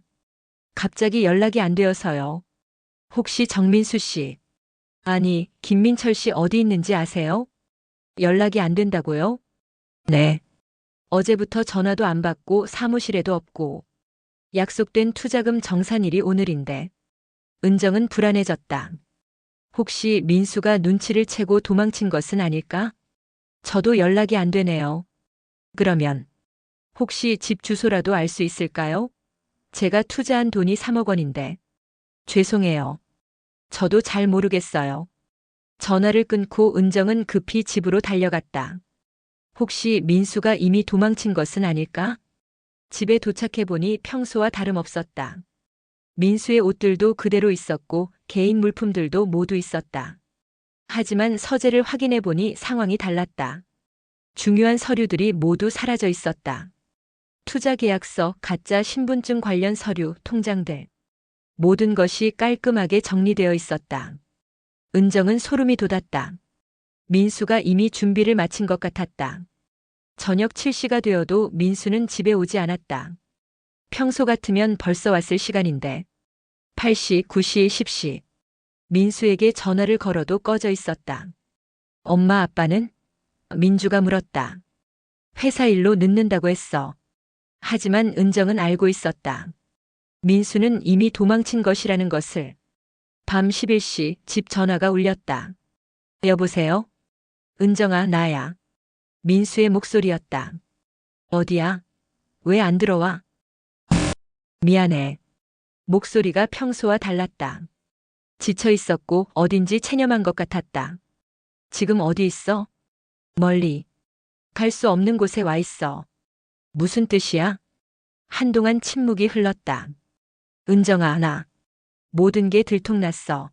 갑자기 연락이 안 되어서요. 혹시 정민수 씨, 아니, 김민철 씨 어디 있는지 아세요? 연락이 안 된다고요? 네. 어제부터 전화도 안 받고 사무실에도 없고. 약속된 투자금 정산일이 오늘인데. 은정은 불안해졌다. 혹시 민수가 눈치를 채고 도망친 것은 아닐까? 저도 연락이 안 되네요. 그러면 혹시 집 주소라도 알 수 있을까요? 제가 투자한 돈이 3억 원인데. 죄송해요. 저도 잘 모르겠어요. 전화를 끊고 은정은 급히 집으로 달려갔다. 혹시 민수가 이미 도망친 것은 아닐까? 집에 도착해보니 평소와 다름없었다. 민수의 옷들도 그대로 있었고 개인 물품들도 모두 있었다. 하지만 서재를 확인해보니 상황이 달랐다. 중요한 서류들이 모두 사라져 있었다. 투자 계약서, 가짜 신분증 관련 서류, 통장들. 모든 것이 깔끔하게 정리되어 있었다. 은정은 소름이 돋았다. 민수가 이미 준비를 마친 것 같았다. 저녁 7시가 되어도 민수는 집에 오지 않았다. 평소 같으면 벌써 왔을 시간인데. 8시, 9시, 10시. 민수에게 전화를 걸어도 꺼져 있었다. 엄마 아빠는? 민주가 물었다. 회사 일로 늦는다고 했어. 하지만 은정은 알고 있었다. 민수는 이미 도망친 것이라는 것을. 밤 11시 집 전화가 울렸다. 여보세요? 은정아, 나야. 민수의 목소리였다. 어디야? 왜 안 들어와? 미안해. 목소리가 평소와 달랐다. 지쳐 있었고 어딘지 체념한 것 같았다. 지금 어디 있어? 멀리. 갈 수 없는 곳에 와 있어. 무슨 뜻이야? 한동안 침묵이 흘렀다. 은정아, 나. 모든 게 들통났어.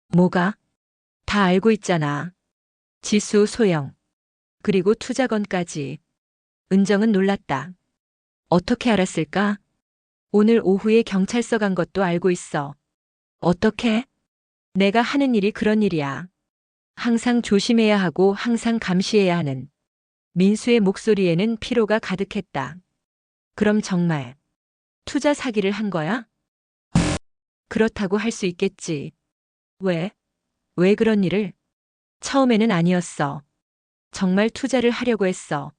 뭐가? 다 알고 있잖아. 지수, 소영. 그리고 투자건까지. 은정은 놀랐다. 어떻게 알았을까? 오늘 오후에 경찰서 간 것도 알고 있어. 어떻게? 내가 하는 일이 그런 일이야. 항상 조심해야 하고 항상 감시해야 하는. 민수의 목소리에는 피로가 가득했다. 그럼 정말 투자 사기를 한 거야? 그렇다고 할 수 있겠지. 왜? 왜 그런 일을? 처음에는 아니었어. 정말 투자를 하려고 했어.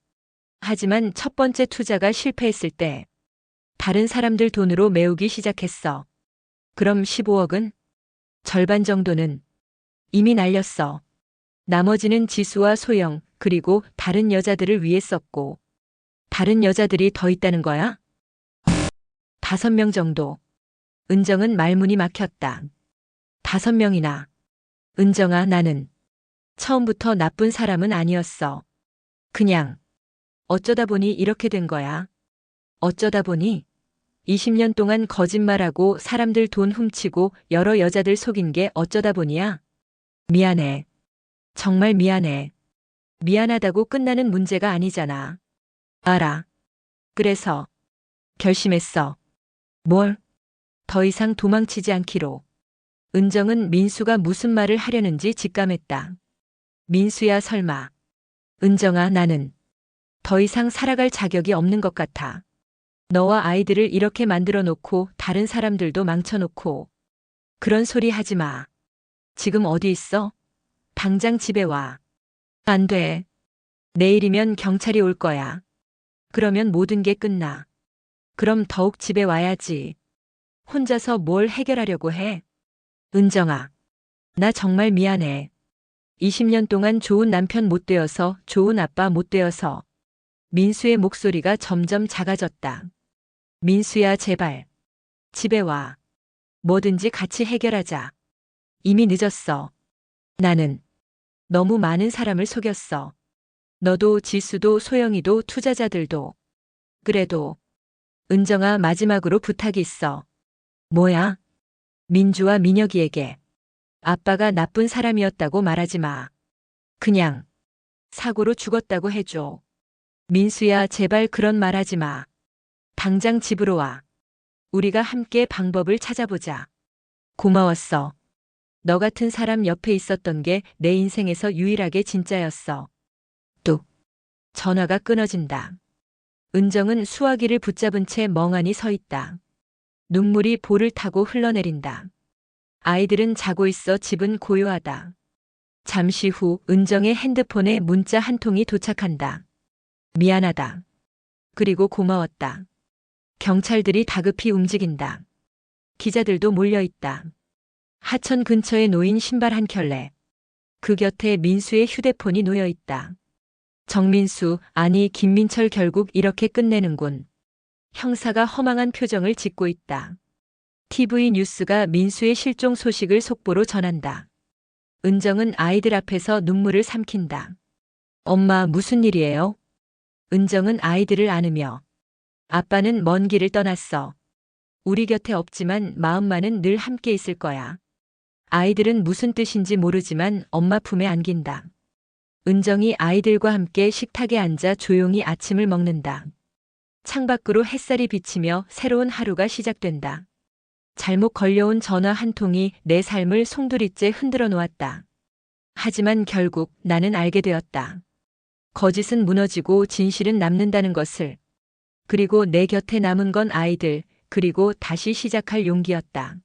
하지만 첫 번째 투자가 실패했을 때 다른 사람들 돈으로 메우기 시작했어. 그럼 15억은? 절반 정도는 이미 날렸어. 나머지는 지수와 소영, 그리고 다른 여자들을 위해 썼고, 다른 여자들이 더 있다는 거야? 5명 정도. 은정은 말문이 막혔다. 5명이나. 은정아, 나는 처음부터 나쁜 사람은 아니었어. 그냥 어쩌다 보니 이렇게 된 거야. 어쩌다 보니 20년 동안 거짓말하고 사람들 돈 훔치고 여러 여자들 속인 게 어쩌다 보니야. 미안해. 정말 미안해. 미안하다고 끝나는 문제가 아니잖아. 알아. 그래서 결심했어. 뭘? 더 이상 도망치지 않기로. 은정은 민수가 무슨 말을 하려는지 직감했다. 민수야, 설마. 은정아, 나는 더 이상 살아갈 자격이 없는 것 같아. 너와 아이들을 이렇게 만들어 놓고 다른 사람들도 망쳐 놓고. 그런 소리 하지 마. 지금 어디 있어? 당장 집에 와. 안 돼. 내일이면 경찰이 올 거야. 그러면 모든 게 끝나. 그럼 더욱 집에 와야지. 혼자서 뭘 해결하려고 해? 은정아, 나 정말 미안해. 20년 동안 좋은 남편 못 되어서, 좋은 아빠 못 되어서. 민수의 목소리가 점점 작아졌다. 민수야, 제발. 집에 와. 뭐든지 같이 해결하자. 이미 늦었어. 나는 너무 많은 사람을 속였어. 너도 지수도 소영이도 투자자들도. 그래도 은정아, 마지막으로 부탁이 있어. 뭐야? 민주와 민혁이에게 아빠가 나쁜 사람이었다고 말하지 마. 그냥 사고로 죽었다고 해줘. 민수야, 제발 그런 말 하지 마. 당장 집으로 와. 우리가 함께 방법을 찾아보자. 고마웠어. 너 같은 사람 옆에 있었던 게 내 인생에서 유일하게 진짜였어. 뚝. 전화가 끊어진다. 은정은 수화기를 붙잡은 채 멍하니 서 있다. 눈물이 볼을 타고 흘러내린다. 아이들은 자고 있어 집은 고요하다. 잠시 후 은정의 핸드폰에 문자 한 통이 도착한다. 미안하다. 그리고 고마웠다. 경찰들이 다급히 움직인다. 기자들도 몰려있다. 하천 근처에 놓인 신발 한 켤레. 그 곁에 민수의 휴대폰이 놓여있다. 정민수, 아니 김민철 결국 이렇게 끝내는군. 형사가 허망한 표정을 짓고 있다. TV 뉴스가 민수의 실종 소식을 속보로 전한다. 은정은 아이들 앞에서 눈물을 삼킨다. 엄마, 무슨 일이에요? 은정은 아이들을 안으며. 아빠는 먼 길을 떠났어. 우리 곁에 없지만 마음만은 늘 함께 있을 거야. 아이들은 무슨 뜻인지 모르지만 엄마 품에 안긴다. 은정이 아이들과 함께 식탁에 앉아 조용히 아침을 먹는다. 창밖으로 햇살이 비치며 새로운 하루가 시작된다. 잘못 걸려온 전화 한 통이 내 삶을 송두리째 흔들어 놓았다. 하지만 결국 나는 알게 되었다. 거짓은 무너지고 진실은 남는다는 것을. 그리고 내 곁에 남은 건 아이들, 그리고 다시 시작할 용기였다.